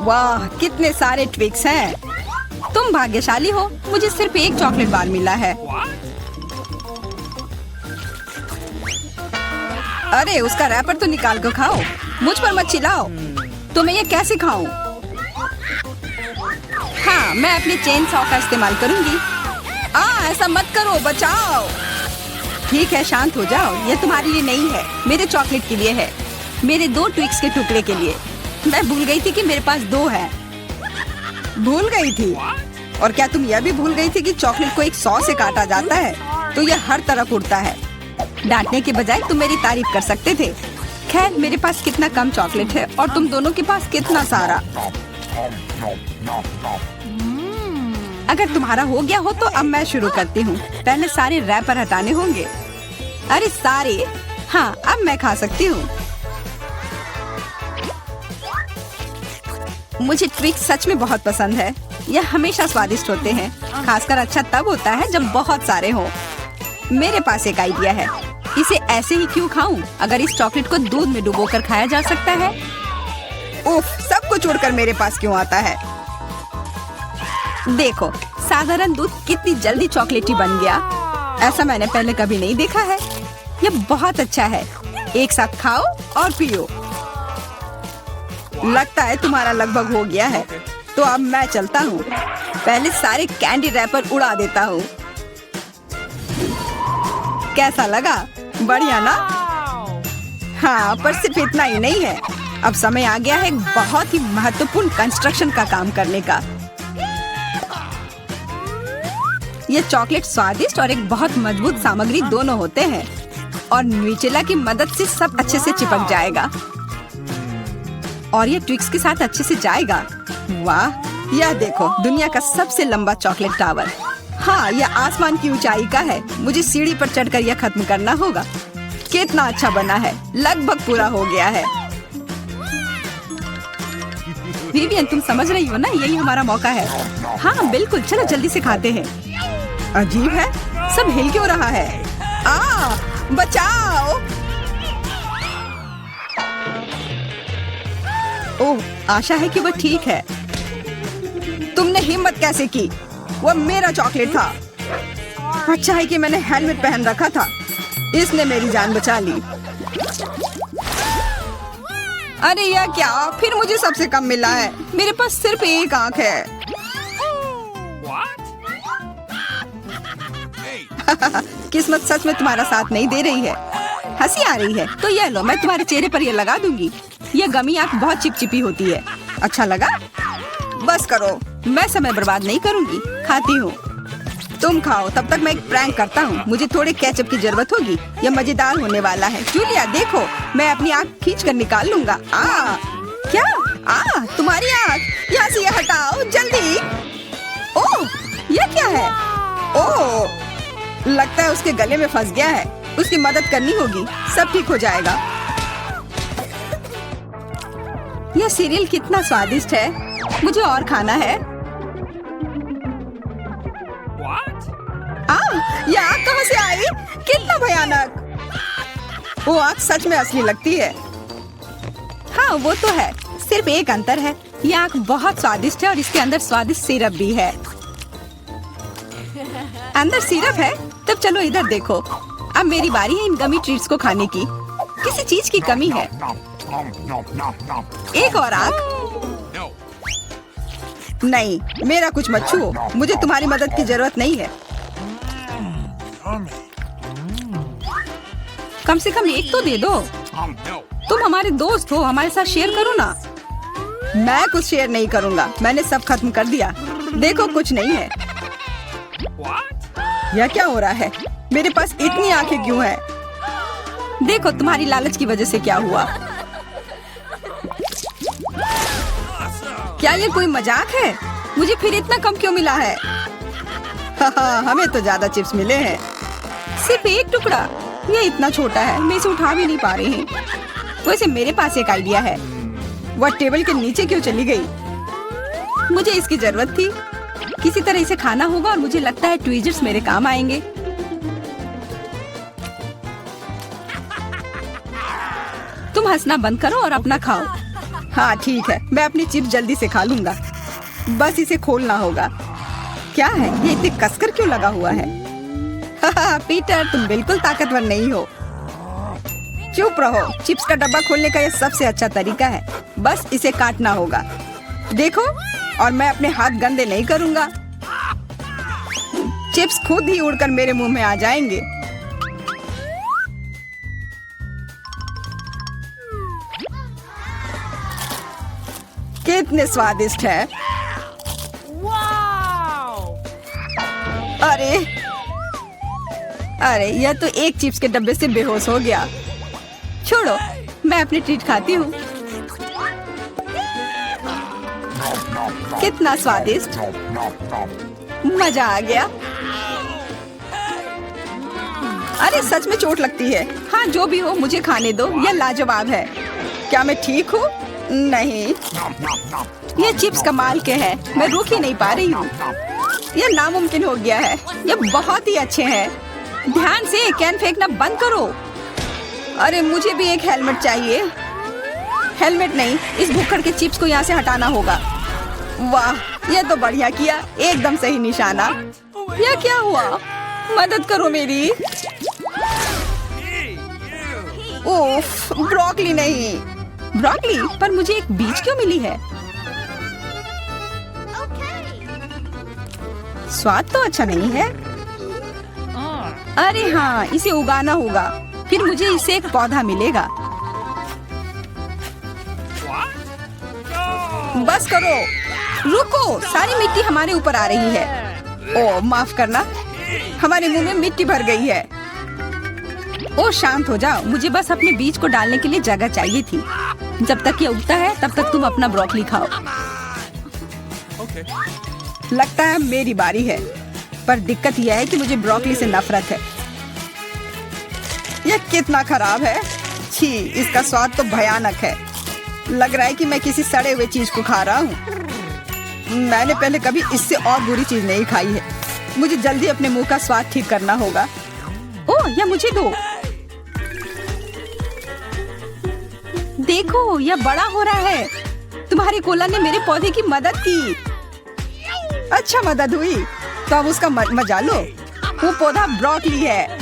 वाह, कितने सारे ट्विक्स हैं। तुम भाग्यशाली हो, मुझे सिर्फ एक चॉकलेट बार मिला है। अरे उसका रैपर तो निकाल कर खाओ, मुझ पर मत चिल्लाओ। तो मैं ये कैसे खाऊं? हाँ, मैं अपने चेन सॉ का इस्तेमाल करूंगी। ऐसा मत करो, बचाओ। ठीक है, शांत हो जाओ। ये तुम्हारे लिए नहीं है, मेरे चॉकलेट के लिए है, मेरे 2 ट्विक्स के टुकड़े के लिए। मैं भूल गई थी कि मेरे पास 2 है। भूल गई थी? और क्या तुम यह भी भूल गई थी कि चॉकलेट को एक सॉ से काटा जाता है तो यह हर तरफ उड़ता है? डांटने के बजाय तुम मेरी तारीफ कर सकते थे। खैर, मेरे पास कितना कम चॉकलेट है और तुम दोनों के पास कितना सारा। अगर तुम्हारा हो गया हो तो अब मैं शुरू करती हूँ। पहले सारे रैपर हटाने होंगे। अरे सारे? हाँ, अब मैं खा सकती हूँ। मुझे ट्विक्स सच में बहुत पसंद है। यह हमेशा स्वादिष्ट होते हैं। खासकर अच्छा तब होता है जब बहुत सारे हो। मेरे पास एक आइडिया है। इसे ऐसे ही क्यों खाऊं? अगर इस चॉकलेट को दूध में डुबोकर खाया जा सकता है। उफ, सब कुछ उड़कर मेरे पास क्यों आता है? देखो, साधारण दूध कितनी जल्दी चॉकलेटी बन गया। ऐसा मैंने पहले कभी नहीं देखा है। यह बहुत अच्छा है। एक साथ खाओ और पियो। लगता है तुम्हारा लगभग हो गया है, तो अब मैं चलता हूँ। पहले सारे कैंडी रैपर उड़ा देता हूँ। कैसा लगा? बढ़िया ना? हाँ, पर सिर्फ इतना ही नहीं है। अब समय आ गया है एक बहुत ही महत्वपूर्ण कंस्ट्रक्शन का काम करने का। ये चॉकलेट स्वादिष्ट और एक बहुत मजबूत सामग्री दोनों होते हैं और न्यूटेला की मदद से सब अच्छे से चिपक जाएगा और ये ट्विक्स के साथ अच्छे से जाएगा। वाह, यह देखो, दुनिया का सबसे लंबा चॉकलेट टावर। हाँ, यह आसमान की ऊंचाई का है। मुझे सीढ़ी पर चढ़कर यह खत्म करना होगा। कितना अच्छा बना है, लगभग पूरा हो गया है। विवियन, तुम समझ रही हो ना, यही हमारा मौका है। हाँ बिल्कुल, चलो जल्दी से खाते हैं। अजीब है, सब हिल क्यों रहा है? बचाओ! ओह, आशा है कि वह ठीक है। तुमने हिम्मत कैसे की? वह मेरा चॉकलेट था। अच्छा है कि मैंने हेलमेट पहन रखा था। इसने मेरी जान बचा ली। अरे यह क्या? फिर मुझे सबसे कम मिला है। मेरे पास सिर्फ एक आंख है। किस्मत सच में तुम्हारा साथ नहीं दे रही है। हंसी आ रही है तो यह लो, मैं तुम्हारे चेहरे पर यह लगा दूंगी। यह गमी आंख बहुत चिपचिपी होती है। अच्छा लगा? बस करो, मैं समय बर्बाद नहीं करूंगी। खाती हूँ, तुम खाओ। तब तक मैं एक प्रैंक करता हूँ। मुझे थोड़े केचप की जरूरत होगी। यह मजेदार होने वाला है। जूलिया देखो, मैं अपनी आँख खींच कर निकाल लूंगा। क्या? तुम्हारी आँख? यहाँ से यह हटाओ जल्दी। ओह, यह क्या है? ओह, लगता है उसके गले में फंस गया है। उसकी मदद करनी होगी, सब ठीक हो जाएगा। यह सीरियल कितना स्वादिष्ट है। मुझे और खाना है। यह आग कहाँ से आई? कितना भयानक! वो आग सच में असली लगती है। हाँ वो तो है, सिर्फ एक अंतर है। यह आग बहुत स्वादिष्ट है और इसके अंदर स्वादिष्ट सिरप भी है। अंदर सिरप है? तब चलो इधर देखो। अब मेरी बारी है इन गमी ट्रीट्स को खाने की। किसी चीज की कमी है। एक और आग? नहीं, मेरा कुछ मत छुओ। मुझे तुम्हारी मदद की जरूरत नहीं है। कम से कम एक तो दे दो। तुम हमारे दोस्त हो, हमारे साथ शेयर करो ना। मैं कुछ शेयर नहीं करूँगा। मैंने सब खत्म कर दिया। देखो, कुछ नहीं है। यह क्या हो रहा है? मेरे पास इतनी आंखें क्यों हैं? देखो, तुम्हारी लालच की वजह से क्या हुआ। क्या ये कोई मजाक है? मुझे फिर इतना कम क्यों मिला है? हमें तो ज्यादा चिप्स मिले हैं। सिर्फ एक टुकड़ा? ये इतना छोटा है, मैं इसे उठा भी नहीं पा रही हूँ। वैसे मेरे पास एक आइडिया है। वह टेबल के नीचे क्यों चली गई? मुझे इसकी जरूरत थी। किसी तरह इसे खाना होगा और मुझे लगता है ट्वीजर्स मेरे काम आएंगे। तुम हंसना बंद करो और अपना खाओ। हाँ ठीक है, मैं अपनी चिप्स जल्दी से खा लूंगा। बस इसे खोलना होगा। क्या है ये इतने कसकर क्यों लगा हुआ है? पीटर, तुम बिल्कुल ताकतवर नहीं हो। चुप रहो। चिप्स का डब्बा खोलने का यह सबसे अच्छा तरीका है। बस इसे काटना होगा। देखो, और मैं अपने हाथ गंदे नहीं करूंगा। चिप्स खुद ही उड़कर मेरे मुंह में आ जाएंगे। कितने स्वादिष्ट है। अरे अरे, यह तो एक चिप्स के डब्बे से बेहोश हो गया। छोड़ो, मैं अपनी ट्रीट खाती हूँ। कितना स्वादिष्ट, मजा आ गया। अरे सच में चोट लगती है। हाँ जो भी हो, मुझे खाने दो। यह लाजवाब है। क्या मैं ठीक हूँ? नहीं, ये चिप्स कमाल के हैं। मैं रुक ही नहीं पा रही हूँ। यह नामुमकिन हो गया है। ये बहुत ही अच्छे हैं। ध्यान से, कैन फेंकना बंद करो। अरे मुझे भी एक हेलमेट चाहिए। हेलमेट नहीं, इस भुक्कड़ के चिप्स को यहाँ से हटाना होगा। वाह, यह तो बढ़िया किया। एकदम सही निशाना। यह क्या हुआ? मदद करो मेरी। उफ, ब्रोकली नहीं। ब्रोकली, पर मुझे एक बीज क्यों मिली है? स्वाद तो अच्छा नहीं है। अरे हाँ, इसे उगाना होगा। फिर मुझे इससे एक पौधा मिलेगा। बस करो। रुको, सारी मिट्टी हमारे ऊपर आ रही है। ओह माफ करना, हमारे मुंह में मिट्टी भर गई है। ओह शांत हो जाओ। मुझे बस अपने बीज को डालने के लिए जगह चाहिए थी। जब तक ये उगता है तब तक तुम अपना ब्रोकली खाओ। लगता है मेरी बारी है, पर दिक्कत यह है कि मुझे ब्रोकली से नफरत है। यह कितना खराब है। छी, इसका स्वाद तो भयानक है। लग रहा है कि मैं किसी सड़े हुए चीज को खा रहा हूँ। मैंने पहले कभी इससे और बुरी चीज नहीं खाई है। मुझे जल्दी अपने मुंह का स्वाद ठीक करना होगा। ओह, यह मुझे दो। देखो, यह बड़ा हो रहा है। तुम्हारे कोला ने मेरे पौधे की मदद की। अच्छा मदद हुई, तो अब उसका मजा लो। वो पौधा ब्रोकली है।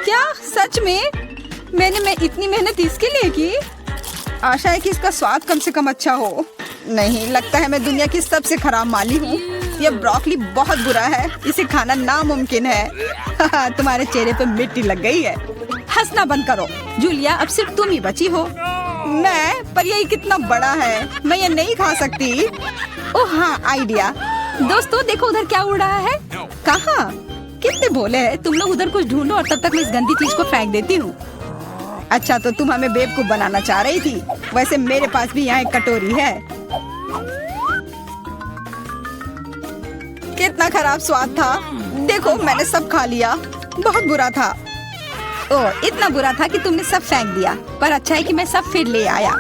क्या सच में? मैंने इतनी मेहनत इसके लिए की। आशा है कि इसका स्वाद कम से कम अच्छा हो। नहीं, लगता है मैं दुनिया की सबसे खराब माली हूँ। यह ब्रोकली बहुत बुरा है। इसे खाना नामुमकिन है। तुम्हारे चेहरे पे मिट्टी लग गई है। हंसना बंद करो। जूलिया, अब सिर्फ तुम ही बची हो। मैं? पर यह कितना बड़ा है, मैं ये नहीं खा सकती। ओह हाँ, आइडिया। दोस्तों देखो, उधर क्या उड़ रहा है। कहाँ? कितने भोले हैं तुम लोग। उधर कुछ ढूंढो और तब तक मैं इस गंदी चीज को फेंक देती हूँ। अच्छा, तो तुम हमें बेवकूफ बनाना चाह रही थी। वैसे मेरे पास भी यहाँ एक कटोरी है। कितना खराब स्वाद था। देखो, मैंने सब खा लिया। बहुत बुरा था। ओह, इतना बुरा था कि तुमने सब फेंक दिया। पर अच्छा है कि मैं सब फिर ले आया।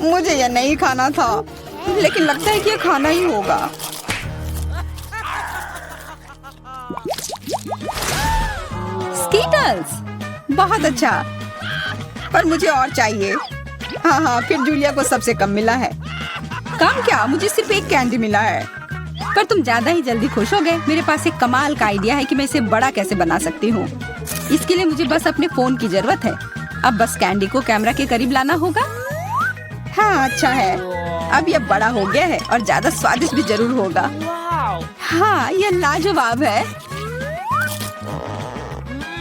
मुझे यह नहीं खाना था, लेकिन लगता है कि यह खाना ही होगा। स्कीटल्स, बहुत अच्छा। पर मुझे और चाहिए। हाँ हाँ, फिर जूलिया को सबसे कम मिला है। कम क्या, मुझे सिर्फ एक कैंडी मिला है। पर तुम ज्यादा ही जल्दी खुश हो गए। मेरे पास एक कमाल का आइडिया है कि मैं इसे बड़ा कैसे बना सकती हूँ। इसके लिए मुझे बस अपने फोन की जरूरत है। अब बस कैंडी को कैमरा के करीब लाना होगा। हाँ अच्छा है, अब यह बड़ा हो गया है और ज्यादा स्वादिष्ट भी जरूर होगा। हाँ, यह लाजवाब है।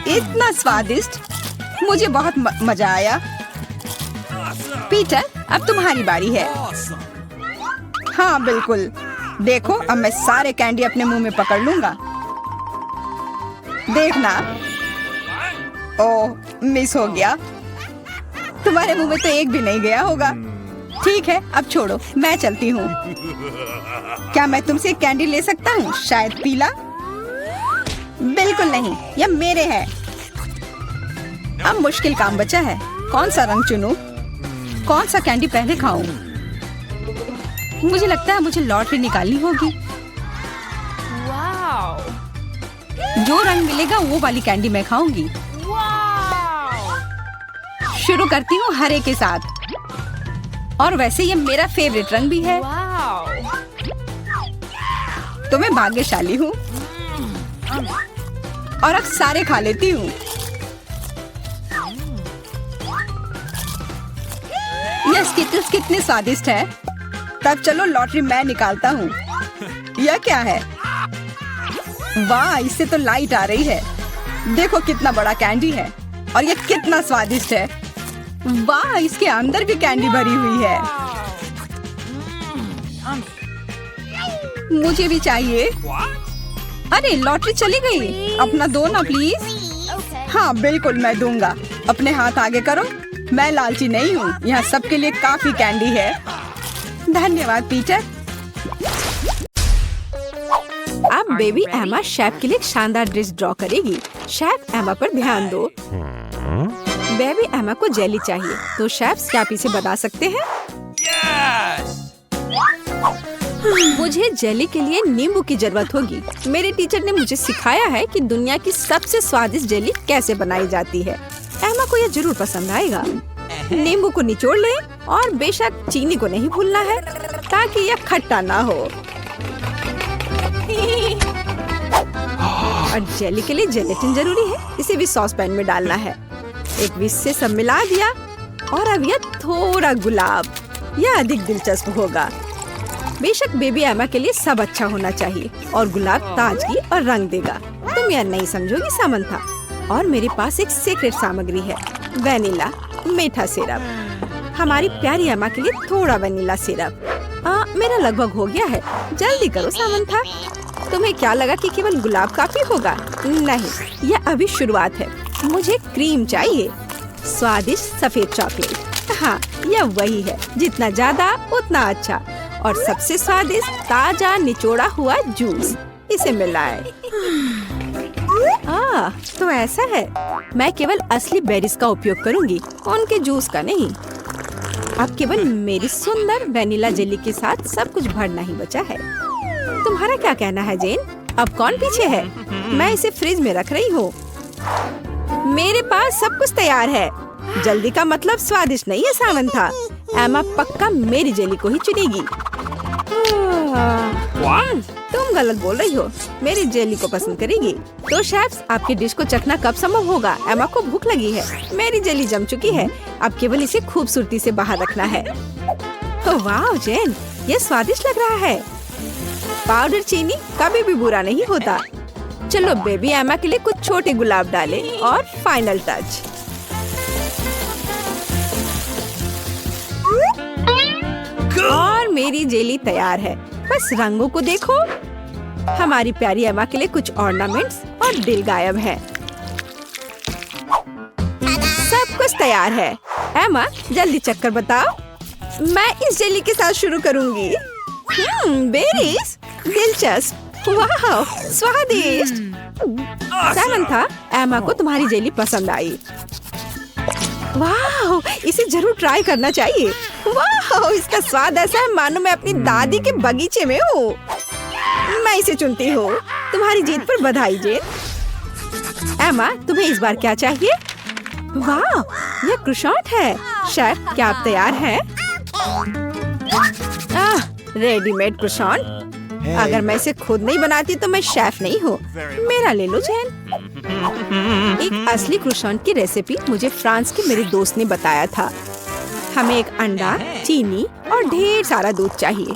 इतना स्वादिष्ट, मुझे बहुत मजा आया। पीटर, अब तुम्हारी बारी है। हाँ बिल्कुल। देखो, अब मैं सारे कैंडी अपने मुंह में पकड़ लूंगा। देखना। ओह, मिस हो गया। तुम्हारे मुंह में तो एक भी नहीं गया होगा। ठीक है, अब छोड़ो, मैं चलती हूँ। क्या मैं तुमसे कैंडी ले सकता हूँ? शायद पीला। बिल्कुल नहीं, यह मेरे हैं। अब मुश्किल काम बचा है। कौन सा रंग चुनूं? कौन सा कैंडी पहले खाऊं? मुझे लगता है मुझे लॉटरी निकालनी होगी। जो रंग मिलेगा वो वाली कैंडी मैं खाऊंगी। शुरू करती हूँ हरे के साथ। और वैसे ये मेरा फेवरेट रंग भी है। तो मैं भाग्यशाली हूँ और अब सारे खा लेती हूँ। ये स्किटल्स कितने स्वादिष्ट है। तब चलो लॉटरी मैं निकालता हूँ। यह क्या है? वाह, इससे तो लाइट आ रही है। देखो कितना बड़ा कैंडी है और ये कितना स्वादिष्ट है। वाह, इसके अंदर भी कैंडी भरी हुई है। मुझे भी चाहिए। अरे लॉटरी चली गई। अपना दो ना प्लीज। हाँ बिल्कुल मैं दूंगा। अपने हाथ आगे करो। मैं लालची नहीं हूँ। यहाँ सबके लिए काफी कैंडी है। धन्यवाद पीटर। अब बेबी एमा शेफ के लिए एक शानदार ड्रेस ड्रॉ करेगी। शेफ एमा पर ध्यान दो। बेबी एमा को जेली चाहिए, तो शेफ क्या पीछे बता सकते हैं? मुझे जेली के लिए नींबू की जरूरत होगी। मेरे टीचर ने मुझे सिखाया है कि दुनिया की सबसे स्वादिष्ट जेली कैसे बनाई जाती है। एमा को यह जरूर पसंद आएगा। नींबू को निचोड़ ले और बेशक चीनी को नहीं भूलना है ताकि यह खट्टा ना हो। और जेली के लिए जेलेटिन जरूरी है। इसे भी सॉस पैन में डालना है। एक विस्क से सब मिला दिया और अब यह थोड़ा गुलाब। यह अधिक दिलचस्प होगा। बेशक बेबी एमा के लिए सब अच्छा होना चाहिए और गुलाब ताजगी और रंग देगा। तुम यह नहीं समझोगी सामंथा। और मेरे पास एक सीक्रेट सामग्री है, वेनिला मीठा सिरप। हमारी प्यारी एमा के लिए थोड़ा वेनिला सिरप। मेरा लगभग हो गया है। जल्दी करो सामंथा। तुम्हें क्या लगा कि केवल गुलाब काफी होगा? नहीं, यह अभी शुरुआत है। मुझे क्रीम चाहिए, स्वादिष्ट सफेद चॉकलेट। हाँ, यह वही है। जितना ज्यादा उतना अच्छा। और सबसे स्वादिष्ट ताजा निचोड़ा हुआ जूस। इसे मिलाएं। तो ऐसा है। मैं केवल असली बेरीज का उपयोग करूंगी, उनके जूस का नहीं। अब केवल मेरी सुंदर वेनिला जेली के साथ सब कुछ भरना ही बचा है। तुम्हारा क्या कहना है जेन? अब कौन पीछे है? मैं इसे फ्रिज में रख रही हूँ। मेरे पास सब कुछ तैयार है। जल्दी का मतलब स्वादिष्ट नहीं है सामंथा। एमा पक्का मेरी जेली को ही चुनेगी। तुम गलत बोल रही हो। मेरी जेली को पसंद करेगी। तो शेफ्स, आपकी डिश को चखना कब संभव होगा? एमा को भूख लगी है। मेरी जेली जम चुकी है। अब केवल इसे खूबसूरती से बाहर रखना है। तो वाह जेन, ये स्वादिष्ट लग रहा है। पाउडर चीनी कभी भी बुरा नहीं होता। चलो बेबी एमा के लिए कुछ छोटे गुलाब डालें और फाइनल टच। और मेरी जेली तैयार है। बस रंगों को देखो। हमारी प्यारी एमा के लिए कुछ ऑर्नामेंट्स और दिल गायब है। सब कुछ तैयार है। एमा जल्दी चक्कर बताओ। मैं इस जेली के साथ शुरू करूंगी। बेरीज, दिलचस्प। वाह, स्वादिष्ट। सामंथा, एमा को तुम्हारी जेली पसंद आई। वाह, इसे जरूर ट्राई करना चाहिए। वाह, इसका स्वाद ऐसा है मानो मैं अपनी दादी के बगीचे में हूँ। मैं इसे चुनती हूँ। तुम्हारी जीत पर बधाई जेन। एमा, तुम्हें इस बार क्या चाहिए? वाह, यह क्रोसेंट है। शेफ, क्या आप तैयार हैं? Readymade croissant. अगर मैं इसे खुद नहीं बनाती तो मैं शेफ नहीं हूँ। मेरा ले लो जेन। एक असली क्रोसेंट की रेसिपी मुझे फ्रांस के मेरे दोस्त ने बताया था। हमें एक अंडा, चीनी और ढेर सारा दूध चाहिए।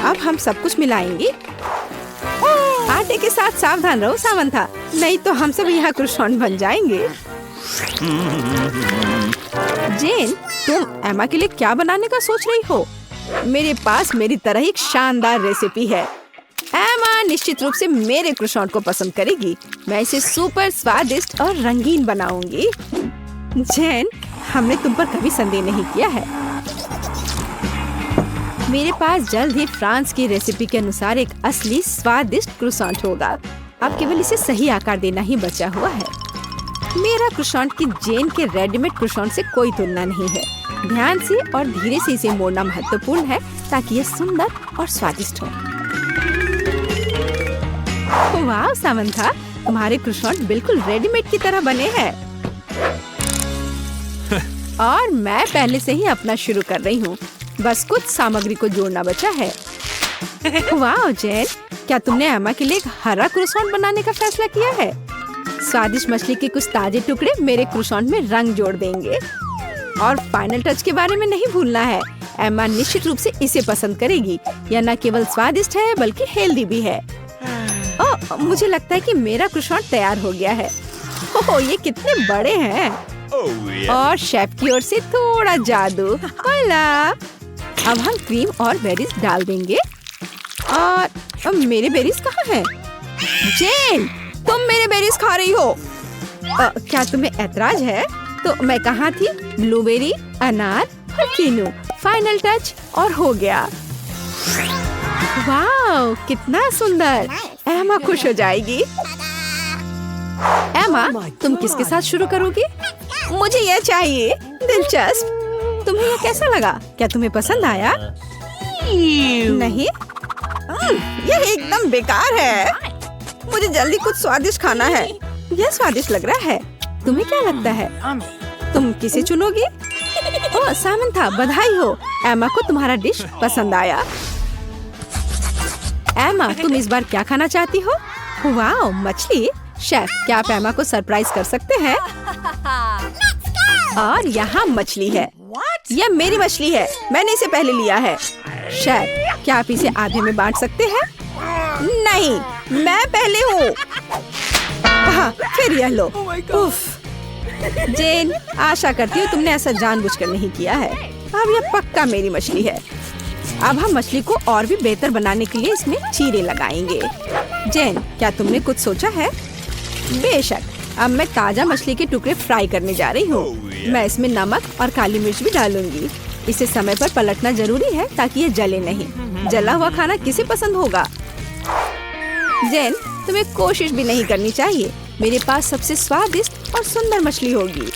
अब हम सब कुछ मिलाएंगे। आटे के साथ सावधान रहो सामंथा, नहीं तो हम सब यहाँ क्रोसेंट बन जाएंगे। जेन, तुम एमा के लिए क्या बनाने का सोच रही हो? मेरे पास मेरी तरह एक शानदार रेसिपी है। एमा निश्चित रूप से मेरे क्रोसेंट को पसंद करेगी। मैं इसे सुपर स्वादिष्ट और रंगीन बनाऊंगी। जेन, हमने तुम पर कभी संदेह नहीं किया है। मेरे पास जल्द ही फ्रांस की रेसिपी के अनुसार एक असली स्वादिष्ट क्रोसेंट होगा। अब केवल इसे सही आकार देना ही बचा हुआ है। मेरा क्रोसेंट की जेन के रेडीमेड क्रोसेंट से कोई तुलना नहीं है। ध्यान से और धीरे से इसे मोड़ना महत्वपूर्ण है ताकि यह सुंदर और स्वादिष्ट हो। वाह सामंथा, तुम्हारे क्रोसेंट बिल्कुल रेडीमेड की तरह बने हैं। और मैं पहले से ही अपना शुरू कर रही हूँ। बस कुछ सामग्री को जोड़ना बचा है। वाह जेन, क्या तुमने एमा के लिए एक हरा क्रोसॉन बनाने का फैसला किया है? स्वादिष्ट मछली के कुछ ताजे टुकड़े मेरे क्रोसॉन में रंग जोड़ देंगे। और फाइनल टच के बारे में नहीं भूलना है। एमा निश्चित रूप से इसे पसंद करेगी। यह न केवल स्वादिष्ट है बल्कि हेल्दी भी है। ओह, मुझे लगता है कि मेरा क्रोसॉन तैयार हो गया है। ओह, ये कितने बड़े हैं। और शेफ की ओर से थोड़ा जादू। अब हम क्रीम और बेरीज डाल देंगे। और मेरे बेरीज कहाँ हैं? जेन, तुम मेरे बेरीज खा रही हो। क्या तुम्हें ऐतराज है? तो मैं कहाँ थी? ब्लूबेरी, अनार और कीनू। फाइनल टच और हो गया। वाह, कितना सुंदर। एमा खुश हो जाएगी। एमा, तुम किसके साथ शुरू करोगी? मुझे यह चाहिए। दिलचस्प। तुम्हें यह कैसा लगा? क्या तुम्हें पसंद आया? नहीं, यह एकदम बेकार है। मुझे जल्दी कुछ स्वादिष्ट खाना है। यह स्वादिष्ट लग रहा है। तुम्हें क्या लगता है? तुम किसे चुनोगी? ओह सामंथा, बधाई हो। एमा को तुम्हारा डिश पसंद आया। एमा, तुम इस बार क्या खाना चाहती हो? वाह, मछली। शेफ, क्या आप एमा को सरप्राइज कर सकते हैं? और यहाँ मछली है। यह मेरी मछली है। मैंने इसे पहले लिया है। शेफ, क्या आप इसे आधे में बांट सकते हैं? नहीं, मैं पहले हूँ। फिर यह लो। उफ। जेन, आशा करती हूँ तुमने ऐसा जानबूझकर नहीं किया है। अब यह पक्का मेरी मछली है। अब हम मछली को और भी बेहतर बनाने के लिए इसमें चीरे लगाएंगे। जेन, क्या तुमने कुछ सोचा है? बेशक। अब मैं ताजा मछली के टुकड़े फ्राई करने जा रही हूँ। मैं इसमें नमक और काली मिर्च भी डालूंगी। इसे समय पर पलटना जरूरी है ताकि ये जले नहीं। जला हुआ खाना किसे पसंद होगा? जेन, तुम्हें कोशिश भी नहीं करनी चाहिए। मेरे पास सबसे स्वादिष्ट और सुंदर मछली होगी।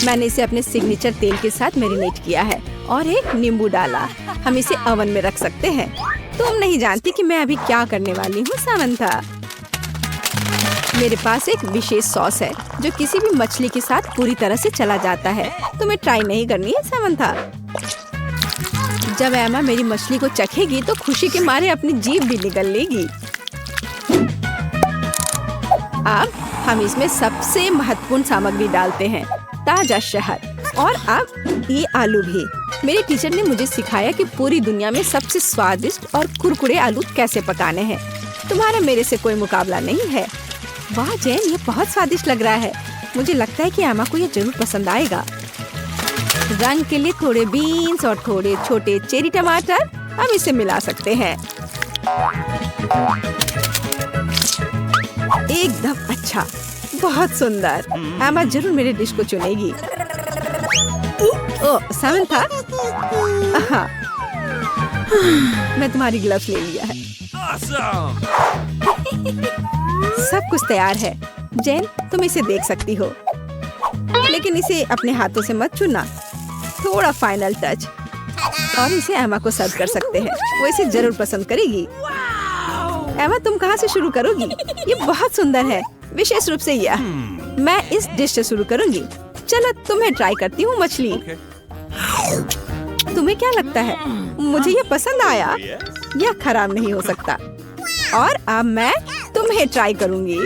मैंने इसे अपने सिग्नेचर तेल के साथ मैरिनेट किया है और एक नींबू डाला। हम इसे ओवन में रख सकते हैं। तुम नहीं जानती कि मैं अभी क्या करने वाली हूँ सामंथा। मेरे पास एक विशेष सॉस है जो किसी भी मछली के साथ पूरी तरह से चला जाता है। तुम्हें ट्राई नहीं करनी है सामंथा। जब एमा मेरी मछली को चखेगी तो खुशी के मारे अपनी जीभ भी निगल लेगी। अब हम इसमें सबसे महत्वपूर्ण सामग्री डालते हैं, ताजा शहद। और अब ये आलू भी। मेरे टीचर ने मुझे सिखाया कि पूरी दुनिया में सबसे स्वादिष्ट और कुरकुरे आलू कैसे पकाने हैं। तुम्हारा मेरे से कोई मुकाबला नहीं है। वाह जैन, ये बहुत स्वादिष्ट लग रहा है। मुझे लगता है कि एमा को ये जरूर पसंद आएगा। रंग के लिए थोड़े बीन्स और थोड़े छोटे चेरी टमाटर। अब इसे मिला सकते हैं। एकदम अच्छा, बहुत सुंदर। एमा जरूर मेरे डिश को चुनेगी। ओह सामंथा, हाँ, मैं तुम्हारी ग्लव्स ले लिया है। सब कुछ तैयार है। जैन, तुम इसे देख सकती हो, लेकिन इसे अपने हाथों से मत छूना। थोड़ा फाइनल टच। और इसे एमा को सर्व कर सकते हैं। वो इसे जरूर पसंद करेगी। एमा, तुम कहाँ से शुरू करोगी? ये बहुत सुंदर है, विशेष रूप से यह। मैं इस डिश से शुरू करूंगी। चलो तुम्हें ट्राई करती हूँ मछली। तुम्हें क्या लगता है? मुझे ये पसंद आया। यह खराब नहीं हो सकता। और अब मैं तुम्हें ट्राई करूंगी।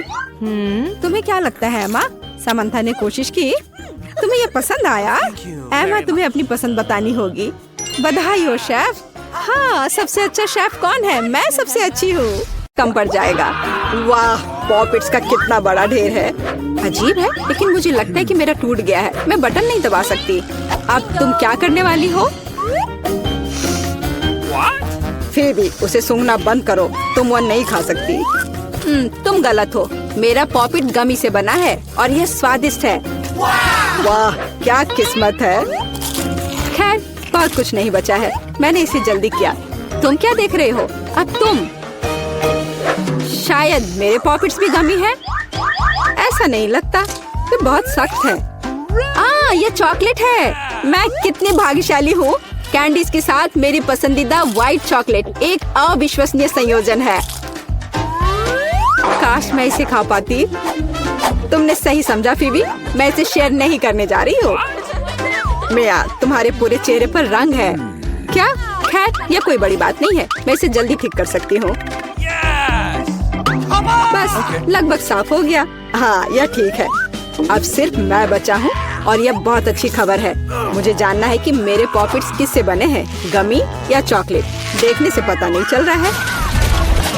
तुम्हें क्या लगता है एमा? समंथा ने कोशिश की। तुम्हें ये पसंद आया? एमा, तुम्हें अपनी पसंद बतानी होगी। बधाई हो शेफ। हाँ, सबसे अच्छा शेफ कौन है? मैं सबसे अच्छी हूँ। कम पड़ जाएगा। वाह, पॉपिट्स का कितना बड़ा ढेर है। अजीब है, लेकिन मुझे लगता है कि मेरा टूट गया है। मैं बटन नहीं दबा सकती। अब तुम क्या करने वाली हो? फिर भी उसे सूंघना बंद करो। तुम वो नहीं खा सकती। तुम गलत हो। मेरा पॉपिट गमी से बना है और यह स्वादिष्ट है। वाह, क्या किस्मत है। खैर, बहुत कुछ नहीं बचा है। मैंने इसे जल्दी किया। तुम क्या देख रहे हो? अब तुम। शायद मेरे पॉपिट्स भी गमी है। ऐसा नहीं लगता, ये बहुत सख्त है। ये चॉकलेट है। मैं कितनी भाग्यशाली हूँ। कैंडीज के साथ मेरी पसंदीदा व्हाइट चॉकलेट एक अविश्वसनीय संयोजन है। काश मैं इसे खा पाती। तुमने सही समझा फीबी, मैं इसे शेयर नहीं करने जा रही हूँ। मिया, तुम्हारे पूरे चेहरे पर रंग है। क्या? खैर, यह कोई बड़ी बात नहीं है, मैं इसे जल्दी ठीक कर सकती हूँ। बस लगभग साफ हो गया। हाँ, यह ठीक है। अब सिर्फ मैं बचा हूँ और यह बहुत अच्छी खबर है। मुझे जानना है कि मेरे पॉपिट्स किससे बने हैं, गमी या चॉकलेट। देखने से पता नहीं चल रहा है।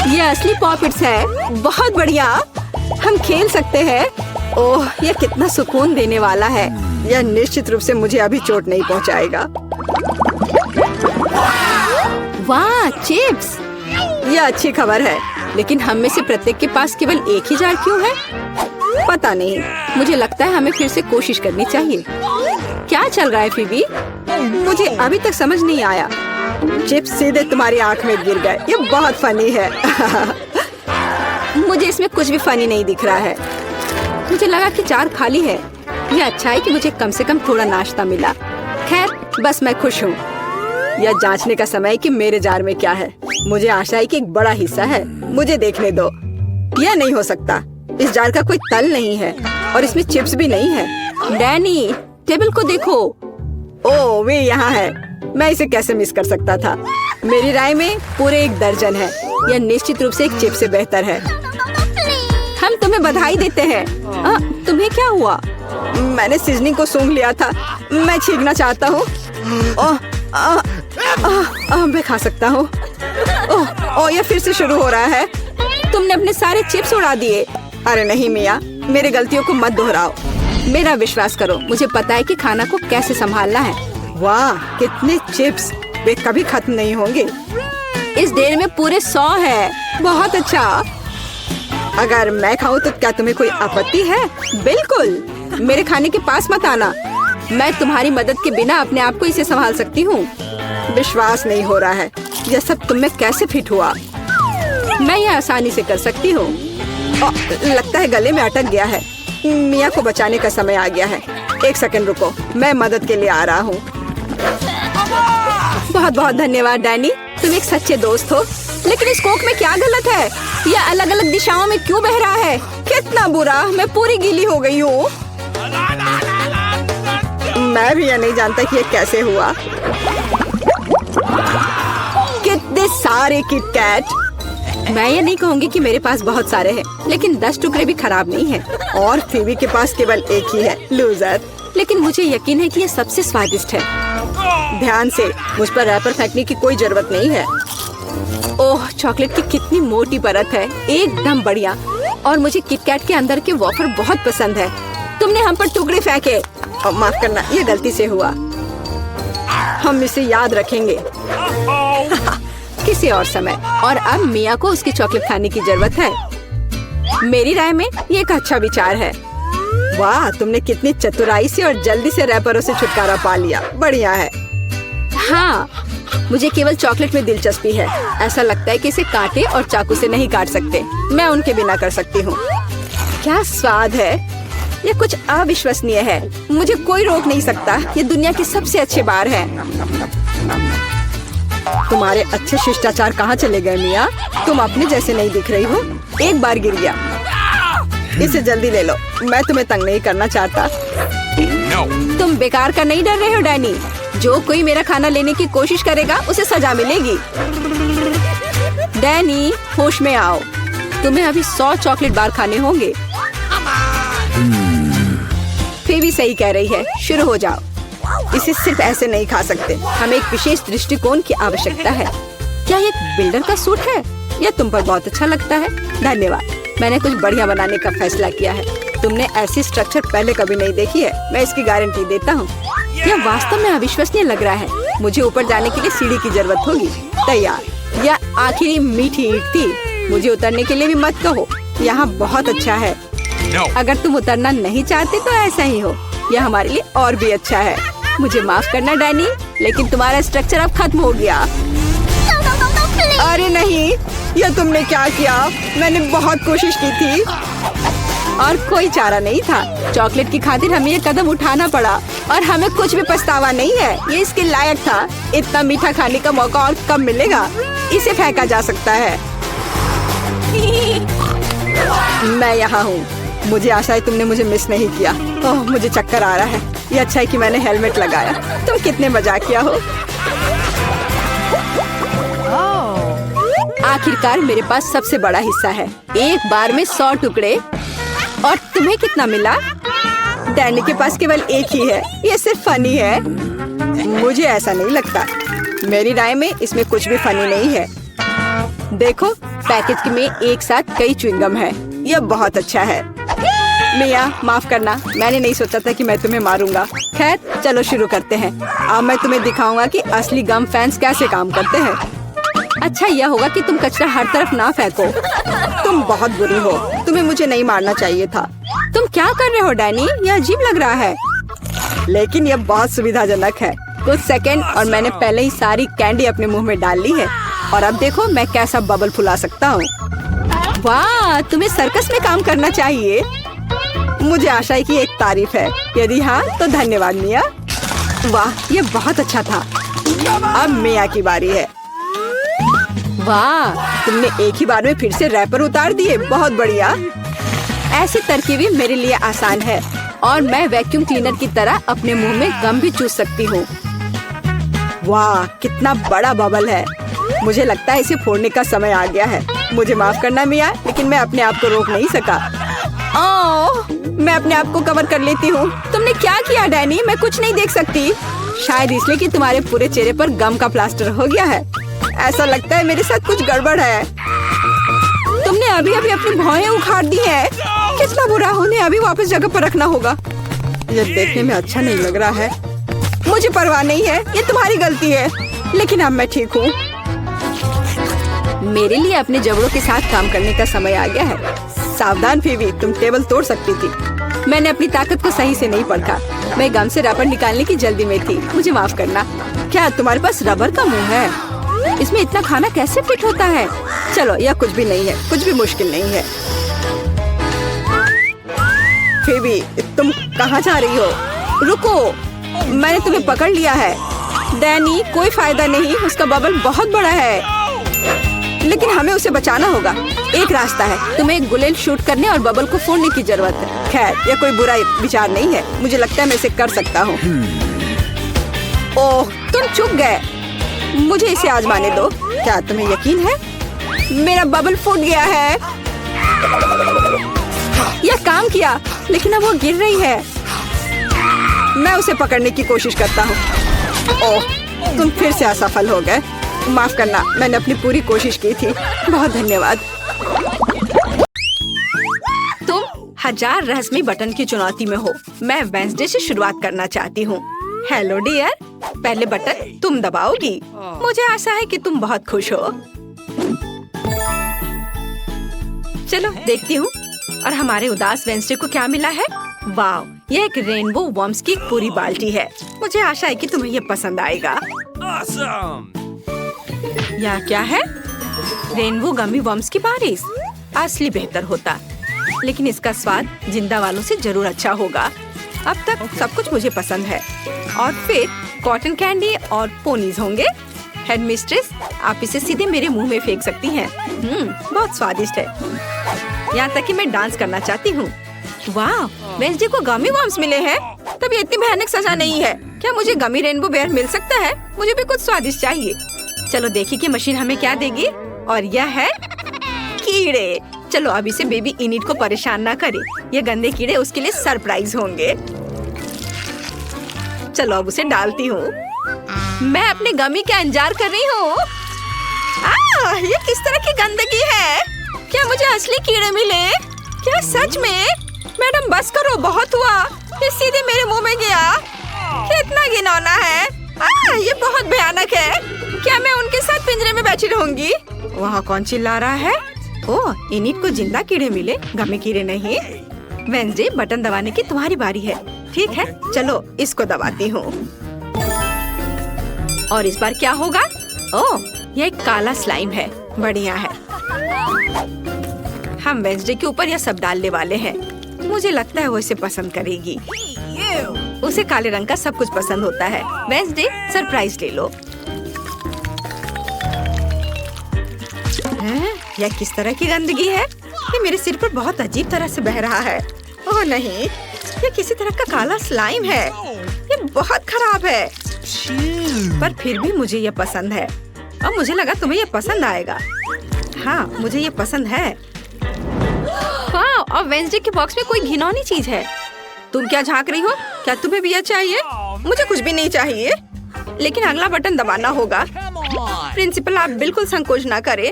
यह असली पॉपिट्स है। बहुत बढ़िया, हम खेल सकते हैं। ओह, यह कितना सुकून देने वाला है। यह निश्चित रूप से मुझे अभी चोट नहीं पहुंचाएगा। वाह, चिप्स! यह अच्छी खबर है, लेकिन हम में से प्रत्येक के पास केवल एक ही जार क्यों है? पता नहीं, मुझे लगता है हमें फिर से कोशिश करनी चाहिए। क्या चल रहा है फीबी? मुझे अभी तक समझ नहीं आया। चिप्स सीधे तुम्हारी आंख में गिर गए। ये बहुत फनी है। मुझे इसमें कुछ भी फनी नहीं दिख रहा है। मुझे लगा कि जार खाली है। यह अच्छा है कि मुझे कम से कम थोड़ा नाश्ता मिला। खैर, बस मैं खुश हूँ। यह जांचने का समय है कि मेरे जार में क्या है। मुझे आशा है कि एक बड़ा हिस्सा है। मुझे देखने दो। यह नहीं हो सकता। इस जार का कोई तल नहीं है और इसमें चिप्स भी नहीं है। डैनी, टेबल को देखो। ओह, वे यहाँ है। मैं इसे कैसे मिस कर सकता था? मेरी राय में पूरे 1 दर्जन है। यह निश्चित रूप से एक चिप्स से बेहतर है। हम तुम्हें बधाई देते हैं। तुम्हें क्या हुआ? मैंने सीजनिंग को सूंघ लिया था। मैं छींकना चाहता हूँ। मैं खा सकता हूँ। ओह, यह फिर से शुरू हो रहा है। तुमने अपने सारे चिप्स उड़ा दिए। अरे नहीं मिया, मेरी गलतियों को मत दोहराओ। मेरा विश्वास करो, मुझे पता है कि खाना को कैसे संभालना है। वाह, कितने चिप्स! वे कभी खत्म नहीं होंगे। इस ढेर में पूरे 100 है। बहुत अच्छा। अगर मैं खाऊं तो क्या तुम्हें कोई आपत्ति है? बिल्कुल। मेरे खाने के पास मत आना। मैं तुम्हारी मदद के बिना अपने आप को इसे संभाल सकती हूँ। विश्वास नहीं हो रहा है, यह सब तुम में कैसे फिट हुआ? मैं यह आसानी से कर सकती हूँ। लगता है गले में अटक गया है। मिया को बचाने का समय आ गया है। 1 सेकंड रुको, मैं मदद के लिए आ रहा हूँ। बहुत बहुत धन्यवाद डैनी, तुम एक सच्चे दोस्त हो। लेकिन इस कोक में क्या गलत है? यह अलग अलग दिशाओं में क्यों बह रहा है? कितना बुरा, मैं पूरी गीली हो गई हूँ। मैं भी यह नहीं जानता कि यह कैसे हुआ। कितने सारे किटकैट! मैं ये नहीं कहूँगी कि मेरे पास बहुत सारे हैं, लेकिन 10 टुकड़े भी खराब नहीं हैं। और फीबी के पास केवल एक ही है, लूजर। लेकिन मुझे यकीन है कि ये सबसे स्वादिष्ट है। ध्यान से, मुझ पर रैपर फेंकने की कोई जरूरत नहीं है। ओह, चॉकलेट की कितनी मोटी परत है, एकदम बढ़िया। और मुझे किटकैट के अंदर के वॉफर बहुत पसंद है। तुमने हम पर टुकड़े फेंके। माफ करना, ये गलती से हुआ। हम इसे याद रखेंगे। किसी और समय। और अब मिया को उसकी चॉकलेट खाने की जरूरत है। मेरी राय में ये एक अच्छा विचार है। वाह, तुमने कितनी चतुराई से और जल्दी से रैपरों से छुटकारा पा लिया। बढ़िया है। हाँ, मुझे केवल चॉकलेट में दिलचस्पी है। ऐसा लगता है कि इसे कांटे और चाकू से नहीं काट सकते। मैं उनके बिना कर सकती हूँ। क्या स्वाद है! ये कुछ अविश्वसनीय है। मुझे कोई रोक नहीं सकता। ये दुनिया के सबसे अच्छे बार है। तुम्हारे अच्छे शिष्टाचार कहाँ चले गए मिया? तुम अपने जैसे नहीं दिख रही हो। एक बार गिर गया। इसे जल्दी ले लो, मैं तुम्हें तंग नहीं करना चाहता। तुम बेकार का नहीं डर रहे हो डैनी? जो कोई मेरा खाना लेने की कोशिश करेगा उसे सजा मिलेगी। डैनी, होश में आओ। तुम्हें अभी 100 चॉकलेट बार खाने होंगे। फीबी सही कह रही है, शुरू हो जाओ। इसे सिर्फ ऐसे नहीं खा सकते। हमें एक विशेष दृष्टिकोण की आवश्यकता है। क्या ये एक बिल्डर का सूट है? यह तुम पर बहुत अच्छा लगता है। धन्यवाद। मैंने कुछ बढ़िया बनाने का फैसला किया है। तुमने ऐसी स्ट्रक्चर पहले कभी नहीं देखी है। मैं इसकी गारंटी देता हूँ। यह वास्तव में अविश्वसनीय लग रहा है। मुझे ऊपर जाने के लिए सीढ़ी की जरूरत होगी। तैयार। यह आखिरी मीठी ईंट थी। मुझे उतरने के लिए भी मत कहो। यहाँ बहुत अच्छा है। अगर तुम उतरना नहीं चाहते तो ऐसा ही हो। यह हमारे लिए और भी अच्छा है। मुझे माफ करना डैनी, लेकिन तुम्हारा स्ट्रक्चर अब खत्म हो गया। अरे नहीं, यह तुमने क्या किया? मैंने बहुत कोशिश की थी और कोई चारा नहीं था। चॉकलेट की खातिर हमें ये कदम उठाना पड़ा और हमें कुछ भी पछतावा नहीं है। ये इसके लायक था। इतना मीठा खाने का मौका और कब मिलेगा? इसे फेंका जा सकता है। मैं यहाँ हूँ। मुझे आशा है तुमने मुझे मिस नहीं किया। ओह, मुझे चक्कर आ रहा है। ये अच्छा है कि मैंने हेलमेट लगाया। तुम कितने मजाकिया हो। आखिरकार मेरे पास सबसे बड़ा हिस्सा है। एक बार में 100 टुकड़े। और तुम्हें कितना मिला? डैनी के पास केवल एक ही है। ये सिर्फ फनी है। मुझे ऐसा नहीं लगता। मेरी राय में इसमें कुछ भी फनी नहीं है। देखो, पैकेज में एक साथ कई च्युइंगम है। यह बहुत अच्छा है। मिया, माफ करना, मैंने नहीं सोचा था कि मैं तुम्हें मारूंगा। खैर, चलो शुरू करते हैं। अब मैं तुम्हें दिखाऊंगा कि असली गम फैंस कैसे काम करते हैं। अच्छा यह होगा कि तुम कचरा हर तरफ ना फेंको। तुम बहुत बुरी हो। तुम्हें मुझे नहीं मारना चाहिए था। तुम क्या कर रहे हो डैनी? यह अजीब लग रहा है। लेकिन यह बहुत सुविधाजनक है। कुछ सेकंड और मैंने पहले ही सारी कैंडी अपने मुंह में डाल ली है। और अब देखो मैं कैसा बबल फुला सकता हूँ। वाह, तुम्हें सर्कस में काम करना चाहिए। मुझे आशा है कि एक तारीफ है। यदि हाँ तो धन्यवाद मिया। वाह, ये बहुत अच्छा था। अब मिया की बारी है। वाह, तुमने एक ही बार में फिर से रैपर उतार दिए। बहुत बढ़िया। ऐसी तरकीबें मेरे लिए आसान है और मैं वैक्यूम क्लीनर की तरह अपने मुंह में गम भी चूस सकती हूँ। वाह, कितना बड़ा बबल है। मुझे लगता है इसे फोड़ने का समय आ गया है। मुझे माफ करना मिया, लेकिन मैं अपने आप को रोक नहीं सका। ओह, मैं अपने आप को कवर कर लेती हूँ। तुमने क्या किया डैनी? मैं कुछ नहीं देख सकती। शायद इसलिए कि तुम्हारे पूरे चेहरे पर गम का प्लास्टर हो गया है। ऐसा लगता है मेरे साथ कुछ गड़बड़ है। तुमने अभी अभी अपनी भौहें उखाड़ दी है। कितना बुरा। उन्हें अभी वापस जगह पर रखना होगा। यह देखने में अच्छा नहीं लग रहा है। मुझे परवाह नहीं है, ये तुम्हारी गलती है। लेकिन अब मैं ठीक हूँ। मेरे लिए अपने जबड़ों के साथ काम करने का समय आ गया है। सावधान फीवी, तुम टेबल तोड़ सकती थी। मैंने अपनी ताकत को सही से नहीं परखा। मैं गम से रबर निकालने की जल्दी में थी। मुझे माफ करना। क्या तुम्हारे पास रबर का मुंह है? इसमें इतना खाना कैसे फिट होता है? चलो, यह कुछ भी नहीं है। कुछ भी मुश्किल नहीं है। फीवी, तुम कहाँ जा रही हो? रुको, मैंने तुम्हें पकड़ लिया है। डैनी, कोई फायदा नहीं। उसका बबल बहुत बड़ा है, लेकिन हमें उसे बचाना होगा। एक रास्ता है, तुम्हें एक बुलेट शूट करने और बबल को फोड़ने की जरूरत है। खैर, यह कोई बुरा विचार नहीं है। मुझे लगता है मैं इसे कर सकता हूँ। ओह, तुम चुप गए। मुझे इसे आजमाने दो। क्या तुम्हें यकीन है? मेरा बबल फूट गया है। यह काम किया, लेकिन अब वो गिर रही है। मैं उसे पकड़ने की कोशिश करता हूँ। ओह, तुम फिर से असफल हो गए। माफ करना, मैंने अपनी पूरी कोशिश की थी। बहुत धन्यवाद। तुम 1000 रहस्यमयी बटन की चुनौती में हो। मैं वेडनेसडे से शुरुआत करना चाहती हूँ। हेलो डियर, पहले बटन तुम दबाओगी। मुझे आशा है कि तुम बहुत खुश हो। चलो देखती हूँ। और हमारे उदास वेडनेसडे को क्या मिला है? वाव, यह एक रेनबो वर्म्स की पूरी बाल्टी है। मुझे आशा है कि तुम्हें यह पसंद आएगा। यह क्या है? रेनबो गमी वर्म्स की बारिश। असली बेहतर होता, लेकिन इसका स्वाद जिंदा वालों से जरूर अच्छा होगा। अब तक सब कुछ मुझे पसंद है। और फिर कॉटन कैंडी और पोनीज होंगे। हेड मिस्ट्रेस, आप इसे सीधे मेरे मुंह में फेंक सकती हैं। बहुत स्वादिष्ट है। यहाँ तक कि मैं डांस करना चाहती हूँ। वाह, वेडनेसडे को गमी वर्म्स मिले हैं। तब ये इतनी भयानक सजा नहीं है। क्या मुझे गमी रेनबो बेयर मिल सकता है? मुझे भी कुछ स्वादिष्ट चाहिए। चलो देखिए कि मशीन हमें क्या देगी। और यह है कीड़े। चलो अब इसे बेबी इनिट को परेशान ना करे। ये गंदे कीड़े उसके लिए सरप्राइज होंगे। चलो अब उसे डालती हूँ। मैं अपने गमी का इंतजार कर रही हूँ। ये किस तरह की गंदगी है? क्या मुझे असली कीड़े मिले? क्या सच में? मैडम बस करो, बहुत हुआ। ये सीधे मेरे मुंह में गया। कितना घिनौना है। ये बहुत भयानक है। क्या मैं उनके साथ पिंजरे में बैठी रहूंगी? वहाँ कौन चिल्ला रहा है? ओह, इनिट को जिंदा कीड़े मिले, गमे कीड़े नहीं। वेडनेसडे, बटन दबाने की तुम्हारी बारी है। ठीक है, चलो इसको दबाती हूँ। और इस बार क्या होगा? ओह, यह एक काला स्लाइम है। बढ़िया है। हम वेडनेसडे के ऊपर यह सब डालने वाले हैं। मुझे लगता है वो इसे पसंद करेगी। उसे काले रंग का सब कुछ पसंद होता है। वेडनेसडे, सरप्राइज ले लो। यह किस तरह की गंदगी है? ये मेरे सिर पर बहुत अजीब तरह से बह रहा है। ओह नहीं, ये किसी तरह का काला स्लाइम है। ये बहुत खराब है, पर फिर भी मुझे ये पसंद है। और मुझे लगा तुम्हें ये पसंद आएगा। हाँ, मुझे ये पसंद है। वाह, और वेंसडे के बॉक्स में कोई घिनौनी चीज है। तुम क्या झांक रही हो? क्या तुम्हें भी यह चाहिए? मुझे कुछ भी नहीं चाहिए, लेकिन अगला बटन दबाना होगा। प्रिंसिपल, आप बिल्कुल संकोच ना करें।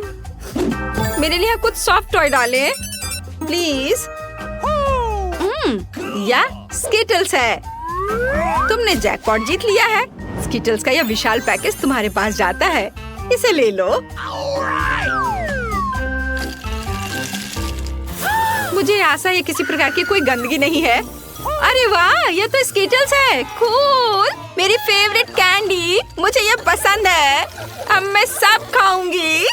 मेरे लिए कुछ सॉफ्ट टॉय डालें प्लीज। या स्किटल्स है। तुमने जैकपॉट जीत लिया है। स्किटल्स का यह विशाल पैकेज तुम्हारे पास जाता है, इसे ले लो। मुझे आशा है किसी प्रकार की कोई गंदगी नहीं है। अरे वाह, ये तो स्किटल्स है। कूल, मेरी फेवरेट कैंडी। मुझे ये पसंद है। अब मैं सब खाऊंगी।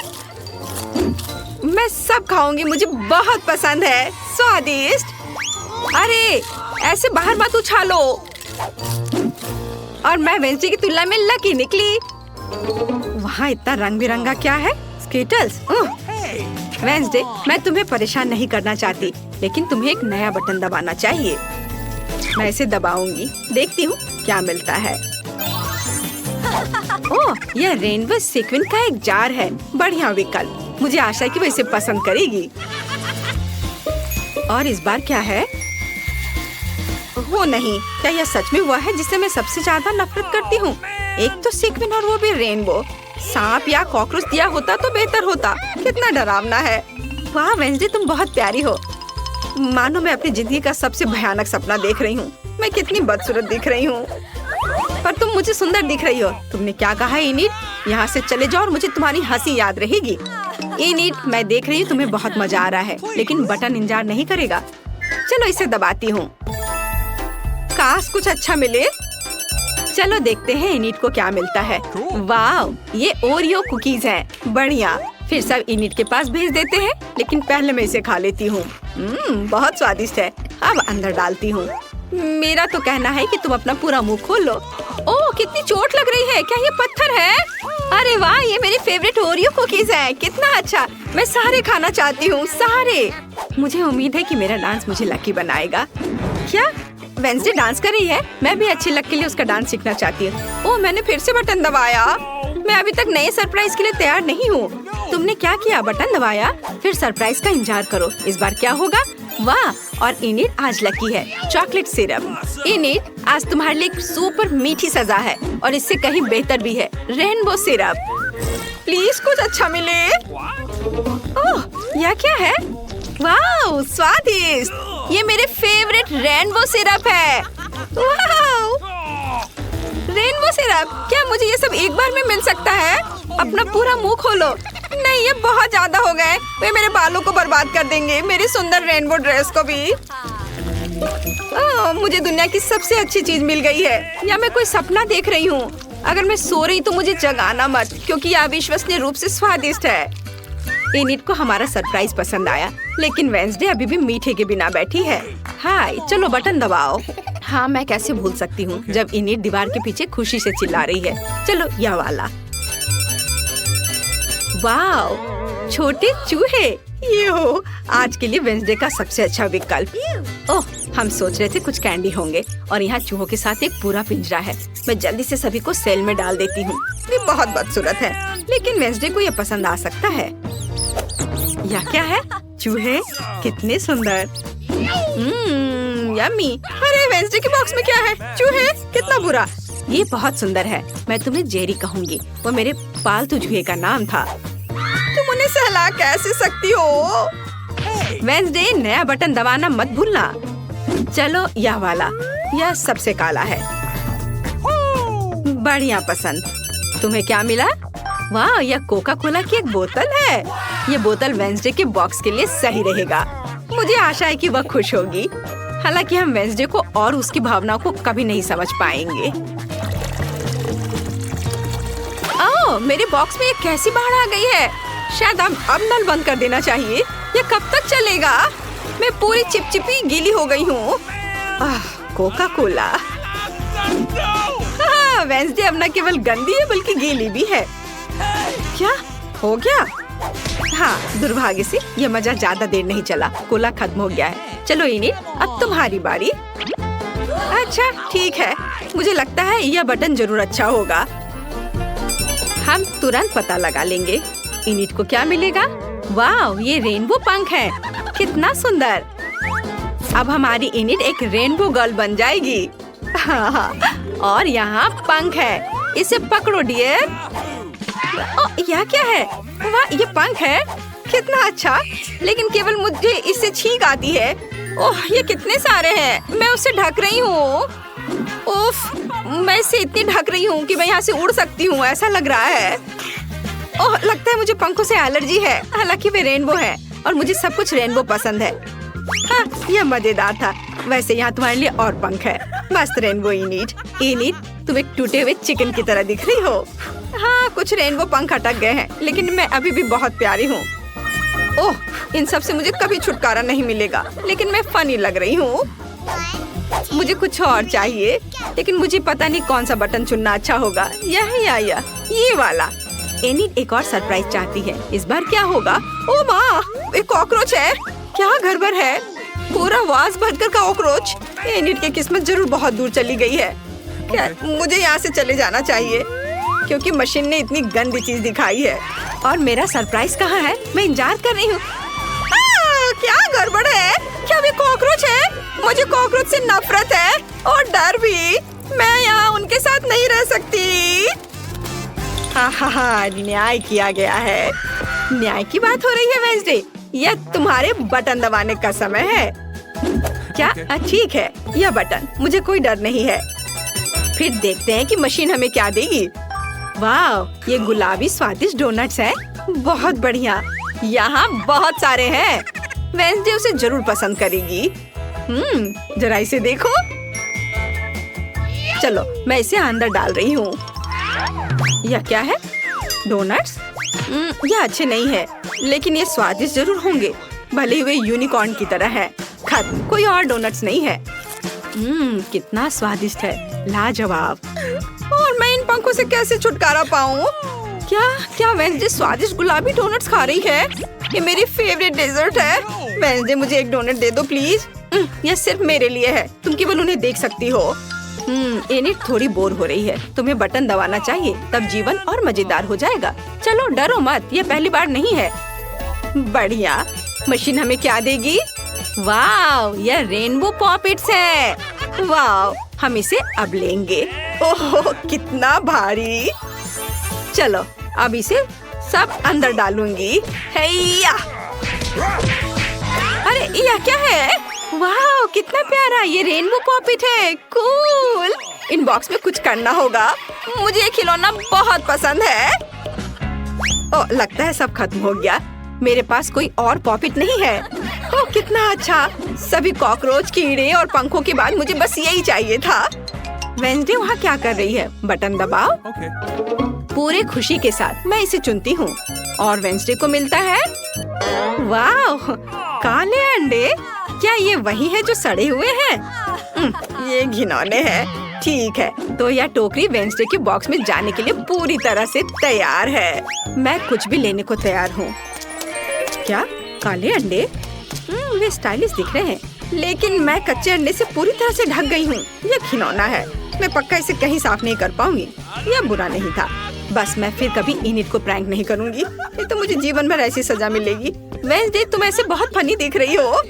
मैं सब खाऊंगी, मुझे बहुत पसंद है। स्वादिष्ट। अरे ऐसे बाहर मत उछालो। और मैं वेंसडे की तुलना में लकी निकली। वहाँ इतना रंग बिरंगा क्या है? स्किटल्स। वेंसडे, मैं तुम्हें परेशान नहीं करना चाहती, लेकिन तुम्हें एक नया बटन दबाना चाहिए। मैं इसे दबाऊंगी, देखती हूँ क्या मिलता है। ओह, यह रेनबो सीक्वेंस का एक जार है। बढ़िया विकल्प। मुझे आशा है कि वो इसे पसंद करेगी। और इस बार क्या है? वो नहीं, क्या यह सच में वह है जिससे मैं सबसे ज्यादा नफरत करती हूँ? एक तो सीक्वेंस और वो भी रेनबो। सांप या कॉकरोच दिया होता तो बेहतर होता। कितना डरावना है। वाह वेंसडे, तुम बहुत प्यारी हो। मानो मैं अपनी जिंदगी का सबसे भयानक सपना देख रही हूँ। मैं कितनी बदसूरत दिख रही हूँ, पर तुम मुझे सुंदर दिख रही हो। तुमने क्या कहा इनिट? यहाँ से चले जाओ और मुझे तुम्हारी हंसी याद रहेगी। इनिट, मैं देख रही हूँ तुम्हें बहुत मजा आ रहा है, लेकिन बटन इंतजार नहीं करेगा। चलो इसे दबाती हूँ। काश कुछ अच्छा मिले। चलो देखते हैं इनिट को क्या मिलता है। वाह, ये ओरियो कुकीज हैं। बढ़िया। फिर सब इनिट के पास भेज देते हैं, लेकिन पहले मैं इसे खा लेती हूँ। बहुत स्वादिष्ट है। अब अंदर डालती हूँ। मेरा तो कहना है कि तुम अपना पूरा मुंह खोल लो। ओह, कितनी चोट लग रही है। क्या ये पत्थर है? अरे वाह, ये मेरी फेवरेट ओरियो कुकीज है। कितना अच्छा। मैं सारे खाना चाहती हूँ, सारे। मुझे उम्मीद है कि मेरा डांस मुझे लकी बनाएगा। क्या वेंसडे डांस कर रही है? मैं भी अच्छी लक के लिए उसका डांस सीखना चाहती हूँ। ओह, मैंने फिर से बटन दबाया। मैं अभी तक नए सरप्राइज के लिए तैयार नहीं हूँ। तुमने क्या किया? बटन दबाया, फिर सरप्राइज का इंतजार करो। इस बार क्या होगा? वाह, और इनिट आज लकी है। Chocolate syrup. इनिट, आज तुम्हारे लिए एक सुपर मीठी सजा है, और इससे कहीं बेहतर भी है। Rainbow syrup. प्लीज कुछ अच्छा मिले। ओह, यह क्या है? वाह, स्वादिष्ट। ये मेरे फेवरेट रेनबो सिरप है। वाह, रेनबो सिरप। क्या मुझे ये सब एक बार में मिल सकता है? अपना पूरा मुंह खोलो। नहीं, ये बहुत ज्यादा हो गए। वे मेरे बालों को बर्बाद कर देंगे, मेरी सुंदर रेनबो ड्रेस को भी। मुझे दुनिया की सबसे अच्छी चीज मिल गई है। या मैं कोई सपना देख रही हूँ? अगर मैं सो रही तो मुझे जगाना मत, क्योंकि यह अविश्वसनीय रूप से स्वादिष्ट है। इनिट को हमारा सरप्राइज पसंद आया, लेकिन वेंसडे अभी भी मीठे के बिना बैठी है। हाय, चलो बटन दबाओ। हाँ, मैं कैसे भूल सकती हूँ जब इनिट दीवार के पीछे खुशी से चिल्ला रही है। चलो यह वाला। वाओ, छोटे चूहे। ये हो आज के लिए वेंसडे का सबसे अच्छा विकल्प। ओह, हम सोच रहे थे कुछ कैंडी होंगे, और यहाँ चूहों के साथ एक पूरा पिंजरा है। मैं जल्दी से सभी को सेल में डाल देती हूँ। ये बहुत बदसूरत है, लेकिन वेंसडे को ये पसंद आ सकता है। यह क्या है? चूहे कितने सुंदर। यम्मी। अरे वेंसडे के बॉक्स में क्या है? चूहे, कितना बुरा। ये बहुत सुंदर है। मैं तुम्हें जेरी कहूँगी, वो मेरे पालतू चूहे का नाम था। तुम उन्हें सहला कैसे सकती हो? वेंसडे, नया बटन दबाना मत भूलना। चलो यह वाला। यह सबसे काला है। बढ़िया पसंद। तुम्हें क्या मिला? वाह, यह कोका कोला की एक बोतल है। ये बोतल वेंसडे के बॉक्स के लिए सही रहेगा। मुझे आशा है कि वह खुश होगी। हालांकि हम वेंसडे को और उसकी भावनाओं को कभी नहीं समझ पाएंगे। ओह, मेरे बॉक्स में एक कैसी बाढ़ आ गई है। शायद अब नल बंद कर देना चाहिए। ये कब तक चलेगा? मैं पूरी चिपचिपी गीली हो गई हूँ। Coca Cola. वेंसडे अब न केवल गंदी है बल्कि गीली भी है। क्या हो गया? हाँ, दुर्भाग्य से ये मजा ज्यादा देर नहीं चला। कोला खत्म हो गया है। चलो इनिट, अब तुम्हारी बारी। अच्छा ठीक है, मुझे लगता है यह बटन जरूर अच्छा होगा। हम तुरंत पता लगा लेंगे इनिट को क्या मिलेगा। वाह, ये रेनबो पंख है, कितना सुंदर। अब हमारी इनिट एक रेनबो गर्ल बन जाएगी। और यहाँ पंख है, इसे पकड़ो डियर। यह क्या है? वाह, ये पंख है, कितना अच्छा। लेकिन केवल मुझे इससे छींक आती है। ओह, ये कितने सारे हैं, मैं उससे ढक रही हूँ। उफ, मैं इससे इतनी ढक रही हूँ कि मैं यहाँ से उड़ सकती हूँ, ऐसा लग रहा है। ओह, लगता है मुझे पंखों से एलर्जी है। हालांकि वे रेनबो है और मुझे सब कुछ रेनबो पसंद है। हाँ, यह मजेदार था। वैसे यहाँ तुम्हारे लिए और पंख है। मस्त रेनबो इनिट। इनिट, तुम एक टूटे हुए चिकन की तरह दिख रही हो। हाँ, कुछ रेनबो पंख अटक गए हैं, लेकिन मैं अभी भी बहुत प्यारी हूँ। ओह, इन सब से मुझे कभी छुटकारा नहीं मिलेगा, लेकिन मैं फनी लग रही हूँ। मुझे कुछ और चाहिए, लेकिन मुझे पता नहीं कौन सा बटन चुनना अच्छा होगा। यह या ये वाला। एनिट एक और सरप्राइज चाहती है। इस बार क्या होगा? ओह माँ, एक कॉकरोच है। क्या गड़बड़ है? पूरा वास भरकर का कॉकरोच। एनिट की किस्मत जरूर बहुत दूर चली गई है। क्या मुझे यहाँ से चले जाना चाहिए, क्योंकि मशीन ने इतनी गंदी चीज दिखाई है। और मेरा सरप्राइज कहाँ है? मैं इंतजार कर रही हूँ। क्या गड़बड़ है? क्या वे कॉकरोच है? मुझे कॉकरोच से नफरत है और डर भी। मैं यहाँ उनके साथ नहीं रह सकती। हाँ, न्याय किया गया है। न्याय की बात हो रही है वेंसडे। यह तुम्हारे बटन दबाने का समय है। क्या? ठीक है, यह बटन, मुझे कोई डर नहीं है। फिर देखते हैं कि मशीन हमें क्या देगी। वाह, ये गुलाबी स्वादिष्ट डोनट्स हैं। बहुत बढ़िया, यहाँ बहुत सारे हैं। वेंसडे उसे जरूर पसंद करेगी। जरा इसे देखो। चलो, मैं इसे अंदर डाल रही हूँ। यह क्या है? डोनट्स? यह अच्छे नहीं है, लेकिन ये स्वादिष्ट जरूर होंगे, भले ही वे यूनिकॉर्न की तरह है। खत्म, कोई और डोनट्स नहीं है। कितना स्वादिष्ट है, लाजवाब। और मैं इन पंखों से कैसे छुटकारा पाऊँ? क्या वेंसडे स्वादिष्ट गुलाबी डोनट्स खा रही है? ये मेरी फेवरेट डेजर्ट है। वेंसडे, मुझे एक डोनट दे दो प्लीज। यह सिर्फ मेरे लिए है, तुम केवल उन्हें देख सकती हो। एनिट थोड़ी बोर हो रही है। तुम्हें बटन दबाना चाहिए, तब जीवन और मजेदार हो जाएगा। चलो, डरो मत, यह पहली बार नहीं है। बढ़िया, मशीन हमें क्या देगी? वाह, यह रेनबो पॉपिट्स है। वाह, हम इसे अब लेंगे। ओह, कितना भारी। चलो, अब इसे सब अंदर डालूंगी। हैया। अरे, यह क्या है? वाह, कितना प्यारा, ये रेनबो पॉपिट है। कूल। इन बॉक्स में कुछ करना होगा। मुझे ये खिलौना बहुत पसंद है। ओह, लगता है सब खत्म हो गया। मेरे पास कोई और पॉपिट नहीं है। ओह, कितना अच्छा। सभी कॉकरोच, कीड़े और पंखों के बाद मुझे बस यही चाहिए था। वेंसडे वहाँ क्या कर रही है? बटन दबाओ। पूरे खुशी के साथ मैं इसे चुनती हूँ और वेंसडे को मिलता है। वाह, काले अंडे। क्या ये वही है जो सड़े हुए हैं? ये घिनौने हैं। ठीक है, तो यह टोकरी वेंसडे के बॉक्स में जाने के लिए पूरी तरह से तैयार है। मैं कुछ भी लेने को तैयार हूँ। क्या? काले अंडे? वे स्टाइलिश दिख रहे हैं, लेकिन मैं कच्चे अंडे से पूरी तरह से ढक गई हूँ। यह घिनौना है, मैं पक्का इसे कहीं साफ नहीं कर पाऊंगी। यह बुरा नहीं था, बस मैं फिर कभी इनिट को प्रैंक नहीं करूंगी। ये तो मुझे जीवन भर ऐसी सजा मिलेगी। वेंसडे, तुम ऐसे बहुत फनी दिख रही हो।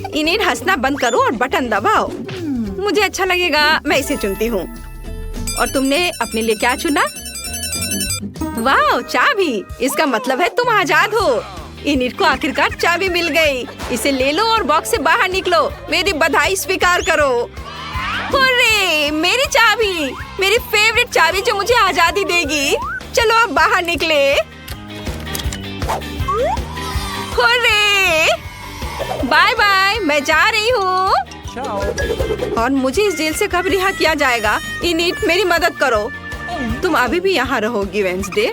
इनिट, हंसना बंद करो और बटन दबाओ। मुझे अच्छा लगेगा, मैं इसे चुनती हूँ। और तुमने अपने लिए क्या चुना? वाह, चाबी। इसका मतलब है तुम आजाद हो। इनिट को आखिरकार चाबी मिल गई। इसे ले लो और बॉक्स से बाहर निकलो। मेरी बधाई स्वीकार करो। हुर्रे, मेरी चाबी, मेरी फेवरेट चाबी जो मुझे आजादी देगी। चलो, अब बाहर निकले। हुर्रे, बाय बाय, मैं जा रही हूँ। और मुझे इस जेल से कब रिहा किया जाएगा? इनिट, मेरी मदद करो। तुम अभी भी यहाँ रहोगी वेंसडे।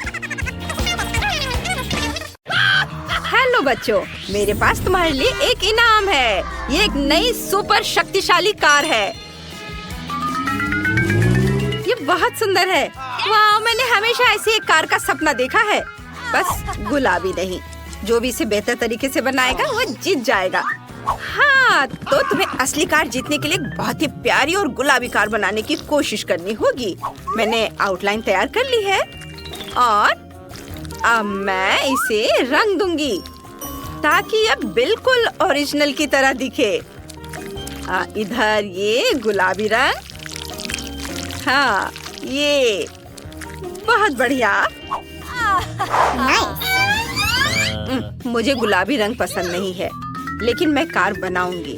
हेलो बच्चों, मेरे पास तुम्हारे लिए एक इनाम है। ये एक नई सुपर शक्तिशाली कार है। ये बहुत सुंदर है। वाह, मैंने हमेशा ऐसी एक कार का सपना देखा है। बस गुलाबी नहीं, जो भी इसे बेहतर तरीके से बनाएगा वो जीत जाएगा। हाँ, तो तुम्हें असली कार जीतने के लिए बहुत ही प्यारी और गुलाबी कार बनाने की कोशिश करनी होगी। मैंने आउटलाइन तैयार कर ली है और अब मैं इसे रंग दूंगी ताकि यह बिल्कुल ओरिजिनल की तरह दिखे। इधर ये गुलाबी रंग, हाँ ये बहुत बढ़िया। मुझे गुलाबी रंग पसंद नहीं है, लेकिन मैं कार बनाऊंगी।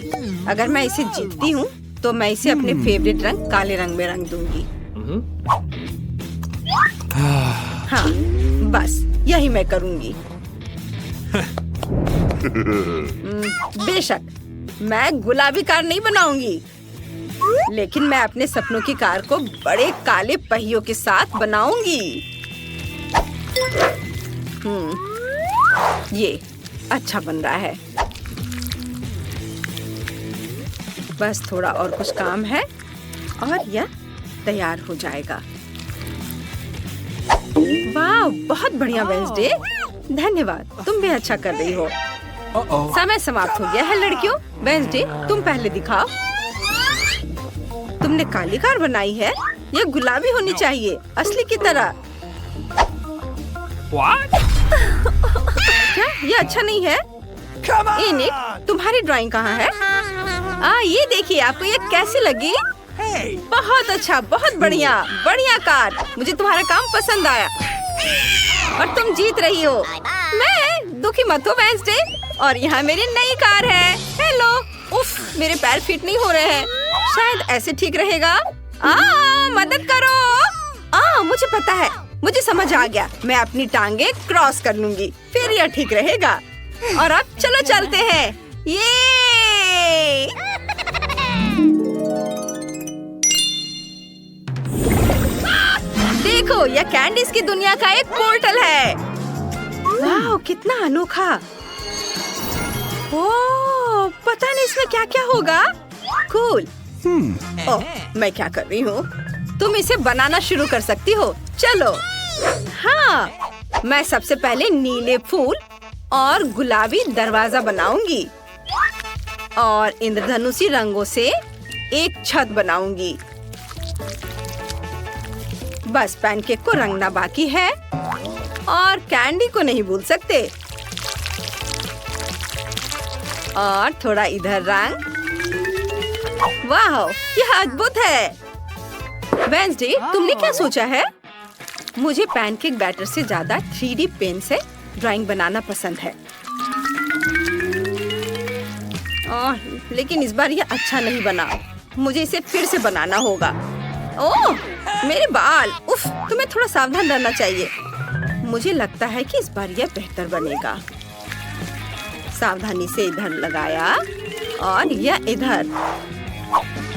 अगर मैं इसे जीतती हूँ तो मैं इसे अपने फेवरेट रंग काले रंग में रंग दूंगी। हाँ, बस यही मैं करूंगी। बेशक मैं गुलाबी कार नहीं बनाऊंगी, लेकिन मैं अपने सपनों की कार को बड़े काले पहियों के साथ बनाऊंगी। ये अच्छा बन रहा है। बस थोड़ा और कुछ काम है और यह तैयार हो जाएगा। वाह, बहुत बढ़िया वेंसडे, धन्यवाद, तुम भी अच्छा कर रही हो। समय समाप्त हो गया है लड़कियों। वेंसडे, तुम पहले दिखाओ। तुमने काली कार बनाई है, यह गुलाबी होनी चाहिए, असली की तरह। क्या ये अच्छा नहीं है? इनिक, तुम्हारी ड्राइंग कहाँ है? ये देखिए, आपको ये कैसी लगी? बहुत अच्छा, बहुत बढ़िया, बढ़िया कार। मुझे तुम्हारा काम पसंद आया और तुम जीत रही हो। मैं दुखी मत हो वेंसडे, और यहाँ मेरी नई कार है। हेलो, उफ, मेरे पैर फिट नहीं हो रहे हैं। शायद ऐसे ठीक रहेगा। मदद करो। मुझे पता है, मुझे समझ आ गया। मैं अपनी टांगे क्रॉस कर लूंगी, फिर यह ठीक रहेगा। और अब चलो चलते हैं। ये देखो, यह कैंडीज की दुनिया का एक पोर्टल है। वाह, कितना अनोखा। ओह, पता नहीं इसमें क्या क्या होगा। कूल। ओह, मैं क्या कर रही हूँ? तुम इसे बनाना शुरू कर सकती हो। चलो। हाँ, मैं सबसे पहले नीले फूल और गुलाबी दरवाजा बनाऊंगी और इंद्रधनुषी रंगों से एक छत बनाऊंगी। बस पैनकेक को रंगना बाकी है और कैंडी को नहीं भूल सकते। और थोड़ा इधर रंग। वाह, यह अद्भुत है। वेंसडे, तुमने क्या सोचा है? मुझे पैनकेक बैटर से ज्यादा 3D पेन से ड्राइंग बनाना पसंद है। लेकिन इस बार यह अच्छा नहीं बना। मुझे इसे फिर से बनाना होगा। ओह, मेरे बाल। उफ, तुम्हें थोड़ा सावधान रहना चाहिए। मुझे लगता है कि इस बार यह बेहतर बनेगा। सावधानी से इधर लगाया और यह इधर।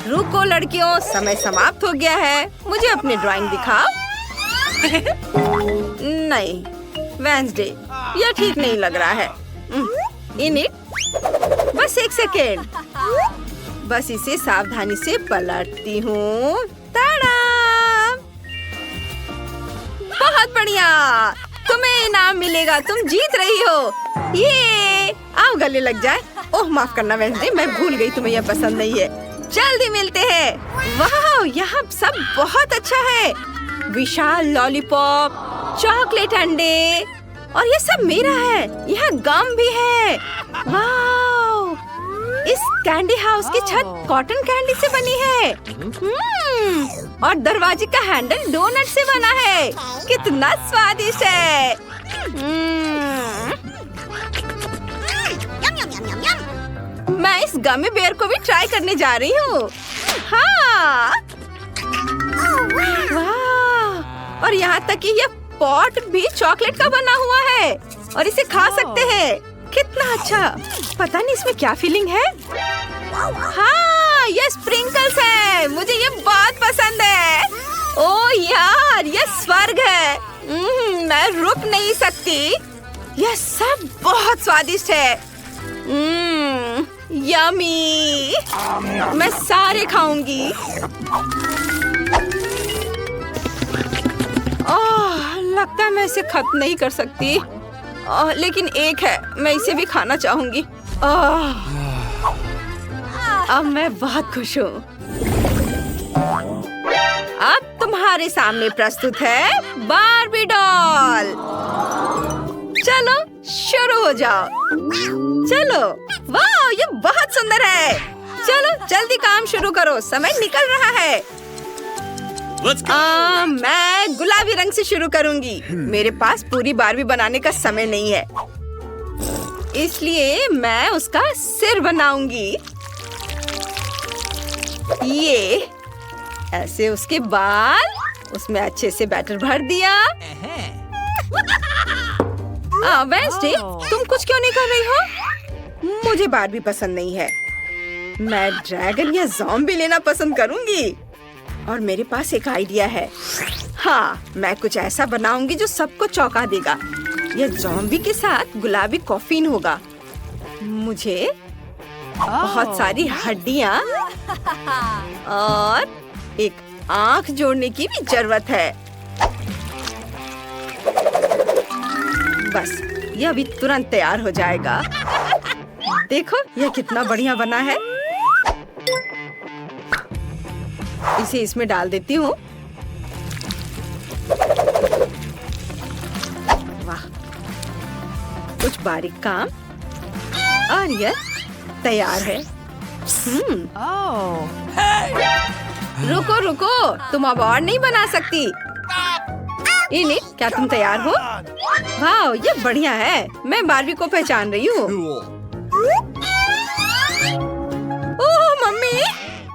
रुको लड़कियों, समय समाप्त हो गया है। मुझे अपनी ड्राइंग दिखाओ। नहीं वेंसडे, यह ठीक नहीं लग रहा है। इनिक, बस एक सेकेंड। बस इसे सावधानी से पलटती हूँ। ताड़ा! बहुत बढ़िया, तुम्हें इनाम मिलेगा। तुम जीत रही हो। ये आओ गले लग जाए। ओह, माफ करना वेंसडे, मैं भूल गई तुम्हें यह पसंद नहीं है। जल्दी मिलते हैं। वाह, यहाँ सब बहुत अच्छा है। विशाल लॉलीपॉप, चॉकलेट अंडे, और ये सब मेरा है। यहाँ गम भी है। वाह, इस कैंडी हाउस की छत कॉटन कैंडी से बनी है। और दरवाजे का हैंडल डोनट से बना है। कितना स्वादिष्ट है। मैं इस गमी बेयर को भी ट्राई करने जा रही हूँ। हाँ, वाह, और यहाँ तक कि यह पॉट भी चॉकलेट का बना हुआ है और इसे खा सकते हैं। कितना अच्छा। पता नहीं इसमें क्या फीलिंग है। हाँ, ये स्प्रिंकल्स है। मुझे ये बहुत पसंद है। ओह यार, ये स्वर्ग है। मैं रुक नहीं सकती। यह सब बहुत स्वादिष्ट है। यमी। मैं सारे खाऊंगी। लगता है मैं इसे खत्म नहीं कर सकती। लेकिन एक है, मैं इसे भी खाना चाहूंगी। अब मैं बहुत खुश हूँ। अब तुम्हारे सामने प्रस्तुत है बार्बी डॉल। चलो शुरू हो जाओ। चलो, वाह, ये बहुत सुंदर है। चलो जल्दी काम शुरू करो, समय निकल रहा है। मैं गुलाबी रंग से शुरू करूंगी। मेरे पास पूरी बार्बी बनाने का समय नहीं है, इसलिए मैं उसका सिर बनाऊंगी। ये ऐसे, उसके बाल, उसमें अच्छे से बैटर भर दिया। वेडनेसडे, तुम कुछ क्यों नहीं कर रही हो? मुझे बार्बी पसंद नहीं है। मैं ड्रैगन या ज़ॉम्बी लेना पसंद करूंगी। और मेरे पास एक आइडिया है। हाँ, मैं कुछ ऐसा बनाऊंगी जो सबको चौंका देगा। यह ज़ॉम्बी के साथ गुलाबी कॉफीन होगा। मुझे बहुत सारी हड्डियाँ और एक आँख जोड़ने की भी जरूरत है। बस, यह अभी तुरंत तैयार हो जाएगा। देखो, यह कितना बढ़िया बना है। इसे इसमें डाल देती हूँ। वाह, कुछ बारीक काम और यह तैयार है। रुको रुको, तुम अब और नहीं बना सकती। इनिट, क्या तुम तैयार हो? वाह, ये बढ़िया है। मैं बार्बी को पहचान रही हूँ। ओह मम्मी,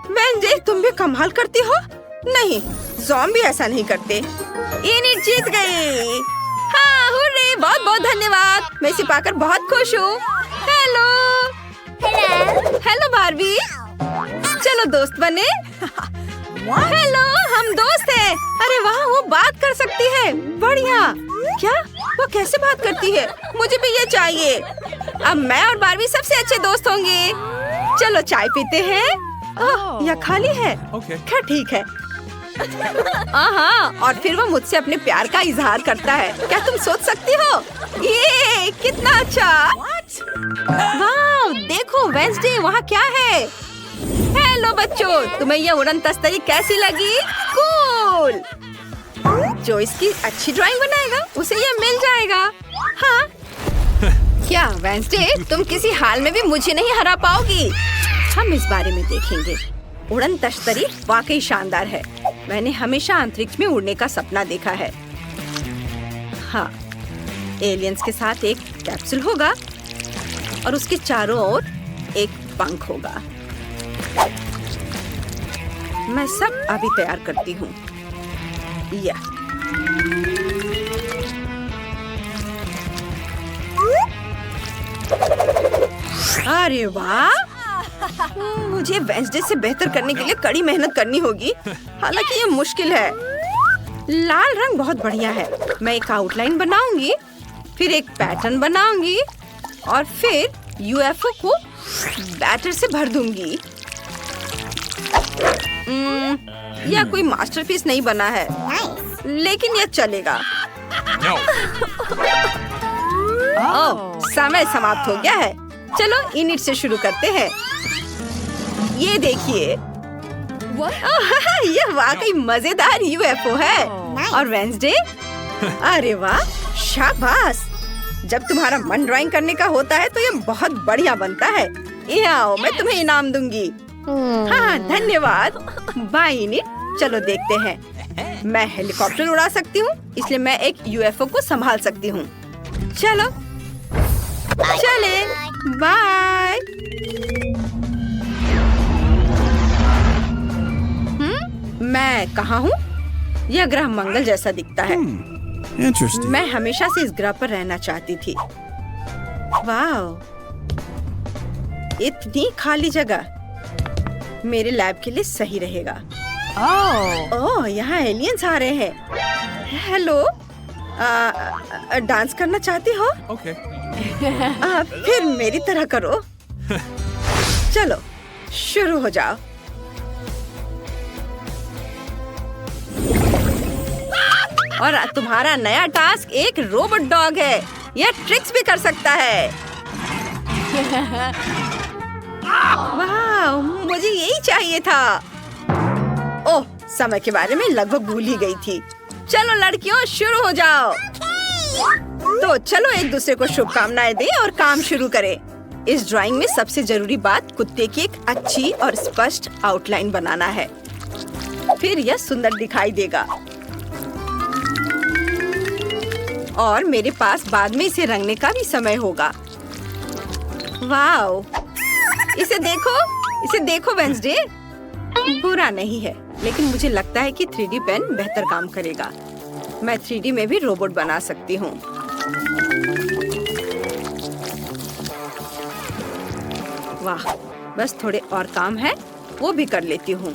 वेडनेसडे, तुम भी कमाल करती हो। नहीं, ज़ॉम्बी ऐसा नहीं करते। इनिट जीत गई। हाँ, हुर्रे, बहुत बहुत धन्यवाद। मैं इसे पाकर बहुत खुश हूँ। हेलो हेलो बार्बी, चलो दोस्त बने। हेलो, हम दोस्त हैं। अरे वाह, वो बात कर सकती है। बढ़िया। क्या? वो कैसे बात करती है? मुझे भी ये चाहिए। अब मैं और बार्बी सबसे अच्छे दोस्त होंगे। चलो चाय पीते हैं। ओह, यह खाली है। खैर ठीक है। हाँ, और फिर वो मुझसे अपने प्यार का इजहार करता है। क्या तुम सोच सकती हो? ये कितना अच्छा। वाह, देखो वेडनेसडे, वहाँ क्या है? हेलो बच्चों, तुम्हें यह उड़न तस्तरी कैसी लगी? कूल। जो इसकी अच्छी ड्राइंग बनाएगा उसे यह मिल जाएगा। हाँ। क्या वेडनेसडे, तुम किसी हाल में भी मुझे नहीं हरा पाओगी। हम इस बारे में देखेंगे। उड़न तस्तरी वाकई शानदार है। मैंने हमेशा अंतरिक्ष में उड़ने का सपना देखा है। हाँ, एलियंस के साथ एक कैप्सूल होगा और उसके चारों ओर एक पंख होगा। मैं सब अभी तैयार करती हूँ। या अरे वाह, मुझे वेडनेसडे से बेहतर करने के लिए कड़ी मेहनत करनी होगी। हालांकि ये मुश्किल है। लाल रंग बहुत बढ़िया है। मैं एक आउटलाइन बनाऊंगी, फिर एक पैटर्न बनाऊंगी और फिर यूएफओ को बैटर से भर दूंगी। यह कोई मास्टरपीस नहीं बना है, लेकिन यह चलेगा। ओह, समय समाप्त हो गया है। चलो इनिट से शुरू करते हैं। ये देखिए, यह वाकई मजेदार यूएफओ है। और वेडनेसडे, अरे वाह, शाबाश। जब तुम्हारा मन ड्राइंग करने का होता है तो यह बहुत बढ़िया बनता है। ये आओ, मैं तुम्हें इनाम दूंगी। हाँ, धन्यवाद। बाय इनिट। चलो देखते हैं। मैं हेलीकॉप्टर उड़ा सकती हूँ, इसलिए मैं एक यूएफओ को संभाल सकती हूँ। चलो चले, बाय। मैं कहाँ हूँ? यह ग्रह मंगल जैसा दिखता है। मैं हमेशा से इस ग्रह पर रहना चाहती थी। वाह, इतनी खाली जगह मेरे लैब के लिए सही रहेगा। ओह, यहाँ एलियंस आ रहे हैं। हेलो, डांस करना चाहती हो? फिर मेरी तरह करो। चलो शुरू हो जाओ। और तुम्हारा नया टास्क एक रोबोट डॉग है। यह ट्रिक्स भी कर सकता है। वाह, मुझे यही चाहिए था। ओह, समय के बारे में लगभग भूल ही गई थी। चलो लड़कियों, शुरू हो जाओ। तो चलो एक दूसरे को शुभकामनाएं दें और काम शुरू करें। इस ड्राइंग में सबसे जरूरी बात कुत्ते की एक अच्छी और स्पष्ट आउटलाइन बनाना है, फिर यह सुंदर दिखाई देगा। और मेरे पास बाद में इसे रंगने का भी समय होगा। वाओ, इसे देखो वेंसडे। बुरा नहीं है, लेकिन मुझे लगता है कि 3D पेन बेहतर काम करेगा। मैं 3D में भी रोबोट बना सकती हूँ। वाह, बस थोड़े और काम है, वो भी कर लेती हूँ।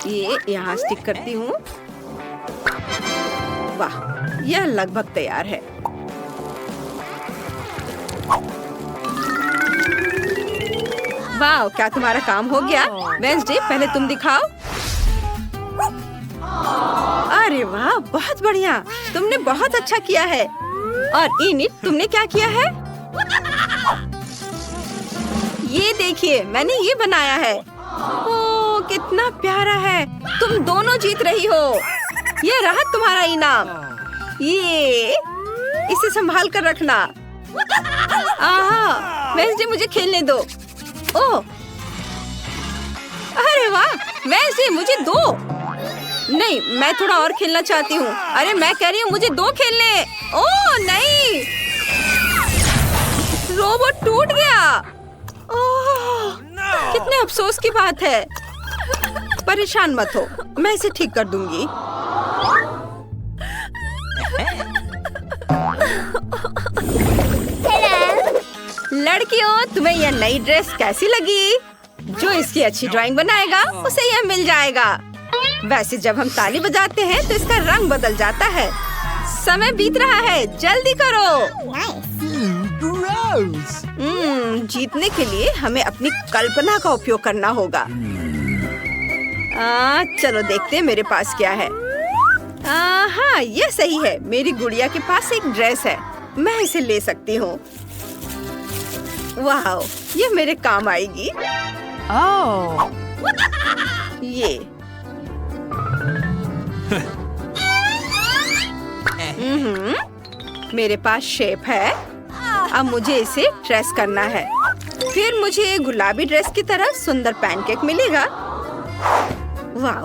ये यहाँ स्टिक करती हूँ। वाह, यह लगभग तैयार है। वाह, क्या तुम्हारा काम हो गया? वेंसडे, पहले तुम दिखाओ। अरे वाह, बहुत बढ़िया, तुमने बहुत अच्छा किया है। और इनिट, तुमने क्या किया है? ये देखिए, मैंने ये बनाया है। ओह, कितना प्यारा है। तुम दोनों जीत रही हो। ये रहा तुम्हारा इनाम। ये इसे संभाल कर रखना। आहा, वेंसडे, मुझे खेलने दो। ओह, अरे वाह, वेंसडे, मुझे दो। नहीं, मैं थोड़ा और खेलना चाहती हूँ। अरे मैं कह रही हूँ, मुझे दो खेलने। ओह नहीं, रोबोट टूट गया। ओह, कितने अफसोस की बात है। परेशान मत हो, मैं इसे ठीक कर दूंगी। लड़कियों, तुम्हें यह नई ड्रेस कैसी लगी? जो इसकी अच्छी ड्राइंग बनाएगा उसे यह मिल जाएगा। वैसे जब हम ताली बजाते हैं तो इसका रंग बदल जाता है। समय बीत रहा है, जल्दी करो। जीतने के लिए हमें अपनी कल्पना का उपयोग करना होगा। चलो देखते हैं मेरे पास क्या है। हाँ, यह सही है। मेरी गुड़िया के पास एक ड्रेस है, मैं इसे ले सकती हूँ। वाह, ये मेरे काम आएगी। Oh. ये मेरे पास शेप है। अब मुझे इसे ट्रेस करना है। फिर मुझे गुलाबी ड्रेस की तरह सुंदर पैनकेक मिलेगा। वाह,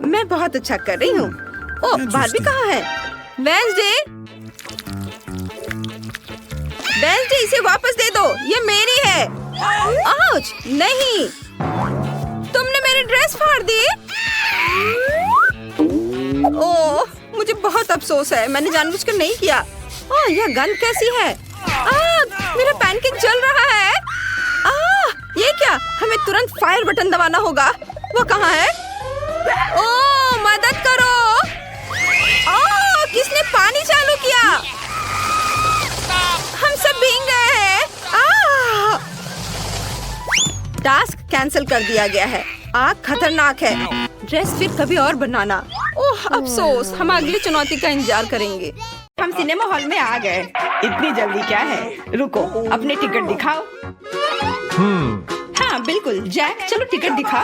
मैं बहुत अच्छा कर रही हूँ। ओह, बार्बी कहाँ है? वेंसडे, इसे वापस दे दो, ये मेरी है। आउच, नहीं, तुमने मेरी ड्रेस फाड़ दी। ओह, मुझे बहुत अफसोस है, मैंने जानबूझकर नहीं किया। ओह, यह गंध कैसी है? मेरा पैनकेक जल रहा है। ये क्या? हमें तुरंत फायर बटन दबाना होगा। वो कहाँ है? ओह, मदद करो। किसने पानी चालू किया? हम सब भीग गए हैं। टास्क कैंसिल कर दिया गया है। आग खतरनाक है। ड्रेस फिर कभी और बनाना। ओह, अफसोस, हम अगली चुनौती का इंतजार करेंगे। हम सिनेमा हॉल में आ गए। इतनी जल्दी क्या है? रुको, अपने टिकट दिखाओ। हाँ बिल्कुल, जैक, चलो टिकट दिखा।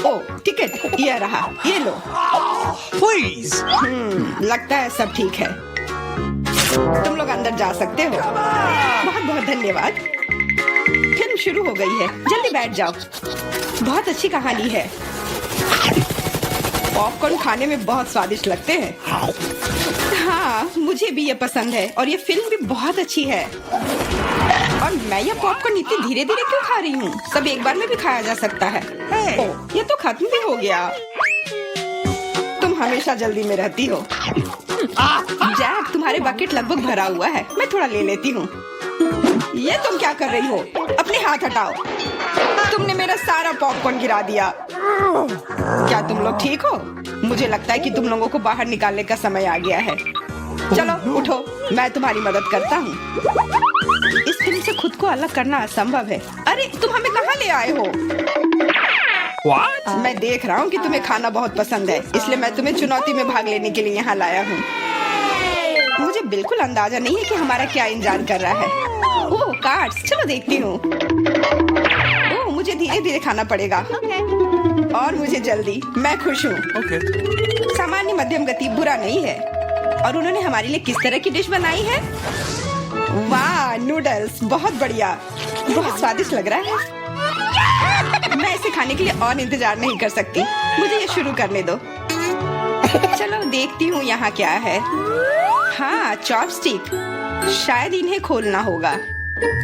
ओह, टिकट ये रहा, ये लो। Please. लगता है सब ठीक है। तुम लोग अंदर जा सकते हो। बहुत बहुत धन्यवाद। फिल्म शुरू हो गई है, जल्दी बैठ जाओ। बहुत अच्छी कहानी है। पॉपकॉर्न खाने में बहुत स्वादिष्ट लगते हैं। हाँ, मुझे भी ये पसंद है और ये फिल्म भी बहुत अच्छी है। और मैं ये पॉपकॉर्न इतनी धीरे धीरे क्यों खा रही हूँ? सब एक बार में भी खाया जा सकता है। ओह, ये तो खत्म भी हो गया। तुम हमेशा जल्दी में रहती हो। जैक, तुम्हारे बकेट लगभग भरा हुआ है, मैं थोड़ा ले लेती हूँ। ये तुम क्या कर रही हो? अपने हाथ हटाओ। तुमने मेरा सारा पॉपकॉर्न गिरा दिया। क्या तुम लोग ठीक हो? मुझे लगता है कि तुम लोगों को बाहर निकालने का समय आ गया है। चलो उठो, मैं तुम्हारी मदद करता हूँ। इस फिल्म से खुद को अलग करना असंभव है। अरे तुम हमें कहाँ ले आए हो? What? मैं देख रहा हूँ कि तुम्हें खाना बहुत पसंद है, इसलिए मैं तुम्हें चुनौती में भाग लेने के लिए यहाँ लाया हूँ। मुझे बिल्कुल अंदाजा नहीं है कि हमारा क्या इंतजार कर रहा है। ओह, कार्ड्स, चलो देखती हूँ। ओह, मुझे धीरे धीरे खाना पड़ेगा। और मुझे जल्दी, मैं खुश हूँ। Okay. सामान्य मध्यम गति बुरा नहीं है। और उन्होंने हमारे लिए किस तरह की डिश बनाई है? वाह, नूडल्स, बहुत बढ़िया, बहुत स्वादिष्ट लग रहा है। मैं इसे खाने के लिए और इंतजार नहीं कर सकती। मुझे ये शुरू करने दो। चलो देखती हूँ यहाँ क्या है। हाँ, चॉपस्टिक। शायद इन्हें खोलना होगा।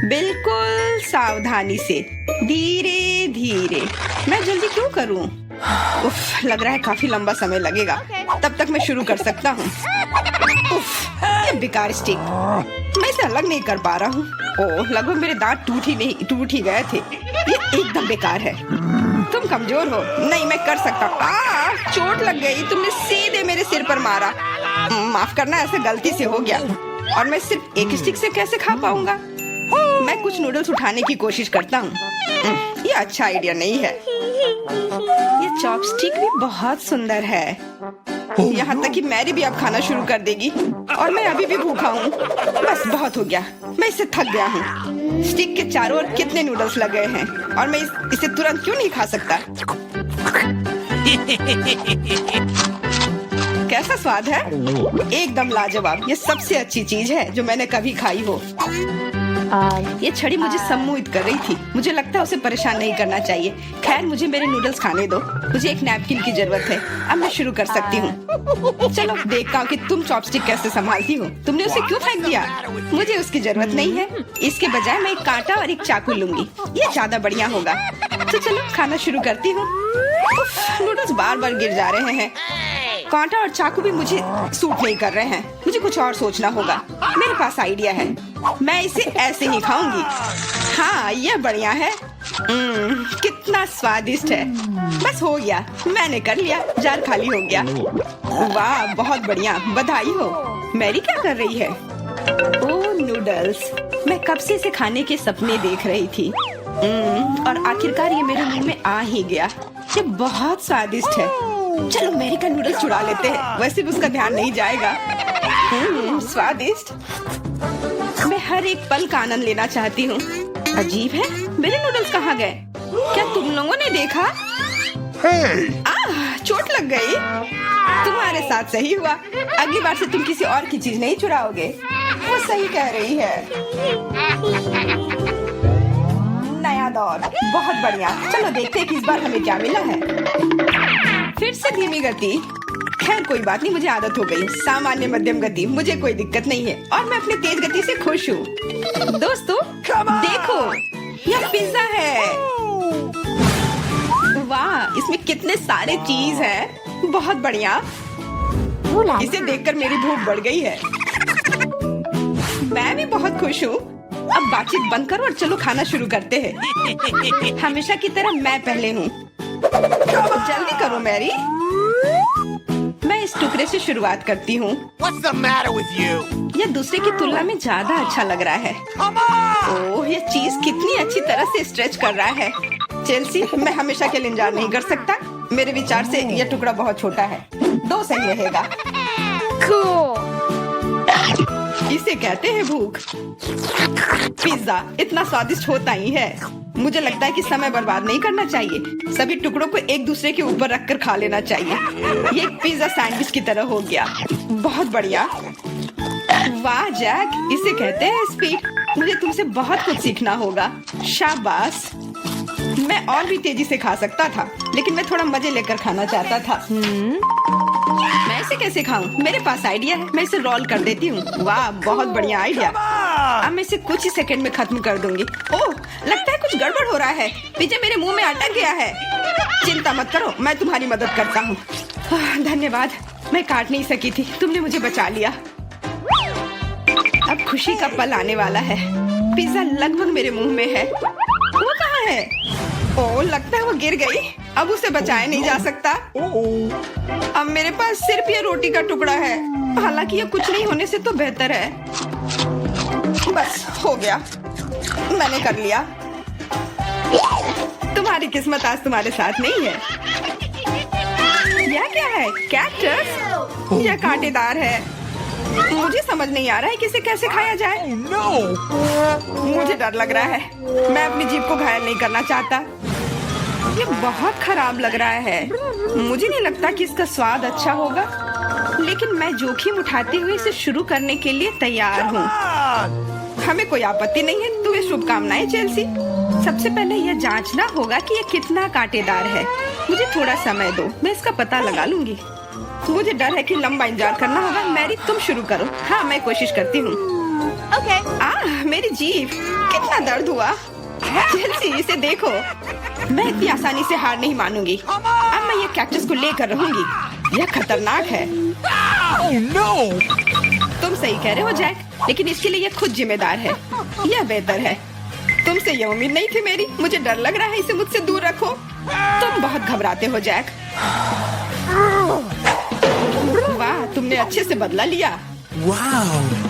बिल्कुल सावधानी से, धीरे धीरे। मैं जल्दी क्यों करूँ? उफ, लग रहा है काफी लंबा समय लगेगा। तब तक मैं शुरू कर सकता हूँ। उफ, ये बेकार स्टिक, मैं इसे अलग नहीं कर पा रहा हूँ। ओह, लगभग मेरे दांत टूट ही गए थे। ये एकदम बेकार है। तुम कमजोर हो। नहीं, मैं कर सकता हूँ। चोट लग गई, तुमने सीधे मेरे सिर पर मारा। माफ करना, ऐसे गलती से हो गया। और मैं सिर्फ एक स्टिक से कैसे खा पाऊंगा? मैं कुछ नूडल्स उठाने की कोशिश करता हूँ। ये अच्छा आइडिया नहीं है। ये चॉपस्टिक भी बहुत सुंदर है। यहाँ तक कि मैरी भी अब खाना शुरू कर देगी। और मैं अभी भी भूखा हूँ। बस बहुत हो गया, मैं इससे थक गया हूँ। स्टिक के चारों ओर कितने नूडल्स लगे हैं और मैं इसे तुरंत क्यों नहीं खा सकता? कैसा स्वाद है? एकदम लाजवाब। ये सबसे अच्छी चीज है जो मैंने कभी खाई हो। ये छड़ी मुझे सम्मोहित कर रही थी। मुझे लगता है उसे परेशान नहीं करना चाहिए। खैर, मुझे मेरे नूडल्स खाने दो। मुझे एक नैपकिन की जरूरत है। अब मैं शुरू कर सकती हूँ। चलो देखता हूँ कि तुम चॉपस्टिक कैसे संभालती हो। तुमने उसे क्यों फेंक दिया? मुझे उसकी जरूरत नहीं है। इसके बजाय मैं एक कांटा और एक चाकू लूंगी। ये ज्यादा बढ़िया होगा। तो चलो खाना शुरू करती हूँ। नूडल्स बार बार गिर जा रहे हैं। कांटा और चाकू भी मुझे सूट नहीं कर रहे हैं। मुझे कुछ और सोचना होगा। मेरे पास आइडिया है। मैं इसे ऐसे ही खाऊंगी। हाँ, यह बढ़िया है। कितना स्वादिष्ट है। बस हो गया, मैंने कर लिया। जार खाली हो गया। वाह, बहुत बढ़िया, बधाई हो। मैरी क्या कर रही है? ओह, नूडल्स। मैं कब से इसे खाने के सपने देख रही थी। और आखिरकार ये मेरे मुंह में आ ही गया। ये बहुत स्वादिष्ट है। चलो मैरी का नूडल्स चुरा लेते हैं। वैसे भी उसका ध्यान नहीं जाएगा। स्वादिष्ट। मैं हर एक पल का आनंद लेना चाहती हूँ। अजीब है, मेरे नूडल्स कहाँ गए? क्या तुम लोगों ने देखा? चोट लग गई। तुम्हारे साथ सही हुआ। अगली बार से तुम किसी और की चीज नहीं चुराओगे। वो सही कह रही है। नया दौर, बहुत बढ़िया। चलो देखते हैं कि इस बार हमें क्या मिला है। फिर से धीमी गति। खैर कोई बात नहीं, मुझे आदत हो गई। सामान्य मध्यम गति, मुझे कोई दिक्कत नहीं है। और मैं अपनी तेज गति से खुश हूँ। दोस्तों देखो, यह पिज्जा है। वाह, इसमें कितने सारे चीज हैं। बहुत बढ़िया। इसे देखकर मेरी भूख बढ़ गई है। मैं भी बहुत खुश हूँ। अब बातचीत बंद करो और चलो खाना शुरू करते हैं। हमेशा की तरह मैं पहले हूँ। जल्दी करो मैरी। मैं इस टुकड़े से शुरुआत करती हूँ। What's the matter with you? यह दूसरे की तुलना में ज्यादा अच्छा लग रहा है। Come on! ओह, यह चीज कितनी अच्छी तरह से स्ट्रेच कर रहा है। चेल्सी, मैं हमेशा के लिए इंतजार नहीं कर सकता। मेरे विचार से यह टुकड़ा बहुत छोटा है। 2 सही रहेगा। इसे कहते हैं भूख। पिज्जा इतना स्वादिष्ट होता ही है। मुझे लगता है कि समय बर्बाद नहीं करना चाहिए। सभी टुकड़ों को एक दूसरे के ऊपर रखकर खा लेना चाहिए। ये एक पिज्जा सैंडविच की तरह हो गया। बहुत बढ़िया। वाह जैक, इसे कहते हैं स्पीड। मुझे तुमसे बहुत कुछ सीखना होगा। शाबाश। मैं और भी तेजी से खा सकता था, लेकिन मैं थोड़ा मजे लेकर खाना चाहता था। मैं इसे कैसे खाऊं? मेरे पास आइडिया है। मैं इसे रोल कर देती हूँ। वाह, बहुत बढ़िया आइडिया। अब मैं इसे कुछ ही सेकंड में खत्म कर दूंगी। ओह, लगता है कुछ गड़बड़ हो रहा है। पिज्जा मेरे मुंह में अटक गया है। चिंता मत करो, मैं तुम्हारी मदद करता हूँ। धन्यवाद। मैं काट नहीं सकी थी, तुमने मुझे बचा लिया। अब खुशी का पल आने वाला है। पिज्जा लगभग मेरे मुंह में है। वो कहाँ है? ओह, लगता है वो गिर गई। अब उसे बचाया नहीं जा सकता। अब मेरे पास सिर्फ ये रोटी का टुकड़ा है। हालांकि ये कुछ नहीं होने से तो बेहतर है। बस हो गया, मैंने कर लिया। तुम्हारी किस्मत आज तुम्हारे साथ नहीं है। यह क्या है? कैक्टस? यह कांटेदार है। मुझे समझ नहीं आ रहा है कि इसे कैसे खाया जाए। Oh no! मुझे डर लग रहा है। मैं अपनी जीभ को घायल नहीं करना चाहता। ये बहुत खराब लग रहा है। मुझे नहीं लगता कि इसका स्वाद अच्छा होगा, लेकिन मैं जोखिम उठाते हुए इसे शुरू करने के लिए तैयार हूँ। हमें कोई आपत्ति नहीं है। तुम्हें शुभकामनाएं चेल्सी। सबसे पहले यह जांचना होगा कि यह कितना कांटेदार है। मुझे थोड़ा समय दो, मैं इसका पता लगा लूंगी। मुझे डर है कि लंबा इंतजार करना होगा। मैरी तुम शुरू करो। हाँ, मैं कोशिश करती हूँ। Okay. मेरी जीभ, कितना दर्द हुआ। चेल्सी, इसे देखो। मैं इतनी आसानी से हार नहीं मानूंगी। अब मैं ये कैक्टस को लेकर रहूंगी। यह खतरनाक है। Oh no! तुम सही कह रहे हो जैक, लेकिन इसके लिए यह खुद जिम्मेदार है। यह बेहतर है। तुमसे यह उम्मीद नहीं थी मेरी। मुझे डर लग रहा है। इसे मुझसे दूर रखो। तुम बहुत घबराते हो जैक। वाह, तुमने अच्छे से बदला लिया। Wow!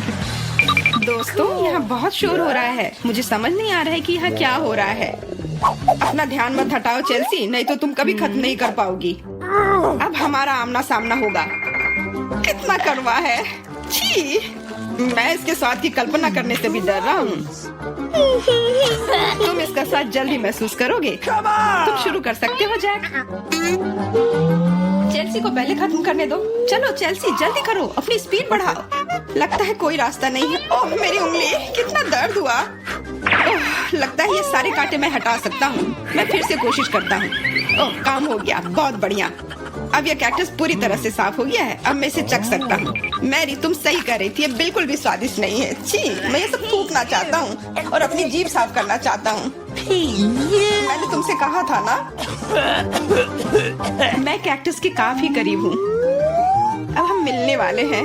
दोस्तों, यहाँ बहुत शोर हो रहा है। मुझे समझ नहीं आ रहा है कि यहाँ क्या हो रहा है। अपना ध्यान मत हटाओ चेल्सी, नहीं तो तुम कभी खत्म नहीं कर पाओगी। अब हमारा आमना सामना होगा। कितना कड़वा है। छी, मैं इसके स्वाद की कल्पना करने से भी डर रहा हूँ। तुम इसका स्वाद जल्दी महसूस करोगे। तुम शुरू कर सकते हो जैक। चेल्सी को पहले खत्म करने दो। चलो चेल्सी, जल्दी करो, अपनी स्पीड बढ़ाओ। लगता है कोई रास्ता नहीं है। ओह, मेरी उंगली, कितना दर्द हुआ। ओह, लगता है ये सारे कांटे मैं हटा सकता हूँ। मैं फिर से कोशिश करता हूँ। ओह, काम हो गया, बहुत बढ़िया। अब यह कैक्टस पूरी तरह से साफ हो गया है। अब मैं इसे चख सकता हूँ। मैरी, तुम सही कर रही थी। ये बिल्कुल भी स्वादिष्ट नहीं है। छी, मैं ये सब थूकना चाहता हूँ और अपनी जीभ साफ करना चाहता हूँ। मैंने तुमसे कहा था ना। मैं कैक्टस के काफी करीब हूँ। अब हम मिलने वाले हैं।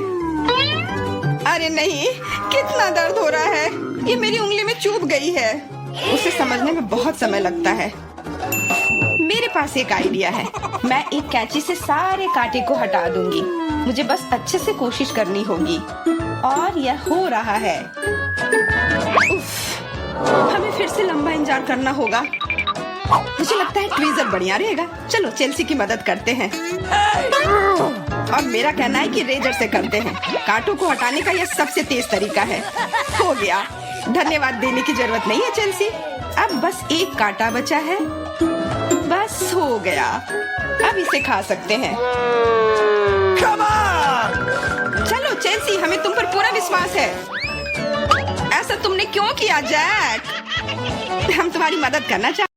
अरे नहीं, कितना दर्द हो रहा है। ये मेरी उंगली में चुभ गई है। उसे समझने में बहुत समय लगता है। मेरे पास एक आइडिया है। मैं एक कैंची से सारे कांटे को हटा दूंगी। मुझे बस अच्छे से कोशिश करनी होगी। और यह हो रहा है। उफ, हमें फिर से लंबा इंतजार करना होगा। मुझे लगता है ट्वीजर बढ़िया रहेगा। चलो चेल्सी की मदद करते हैं। और मेरा कहना है कि रेजर से करते हैं। कांटों को हटाने का यह सबसे तेज तरीका है। हो गया। धन्यवाद देने की जरूरत नहीं है चेल्सी। अब बस एक कांटा बचा है। बस हो गया। अब इसे खा सकते हैं। Come on! चलो चेल्सी, हमें तुम पर पूरा विश्वास है। ऐसा तुमने क्यों किया जैक? हम तुम्हारी मदद करना चाहते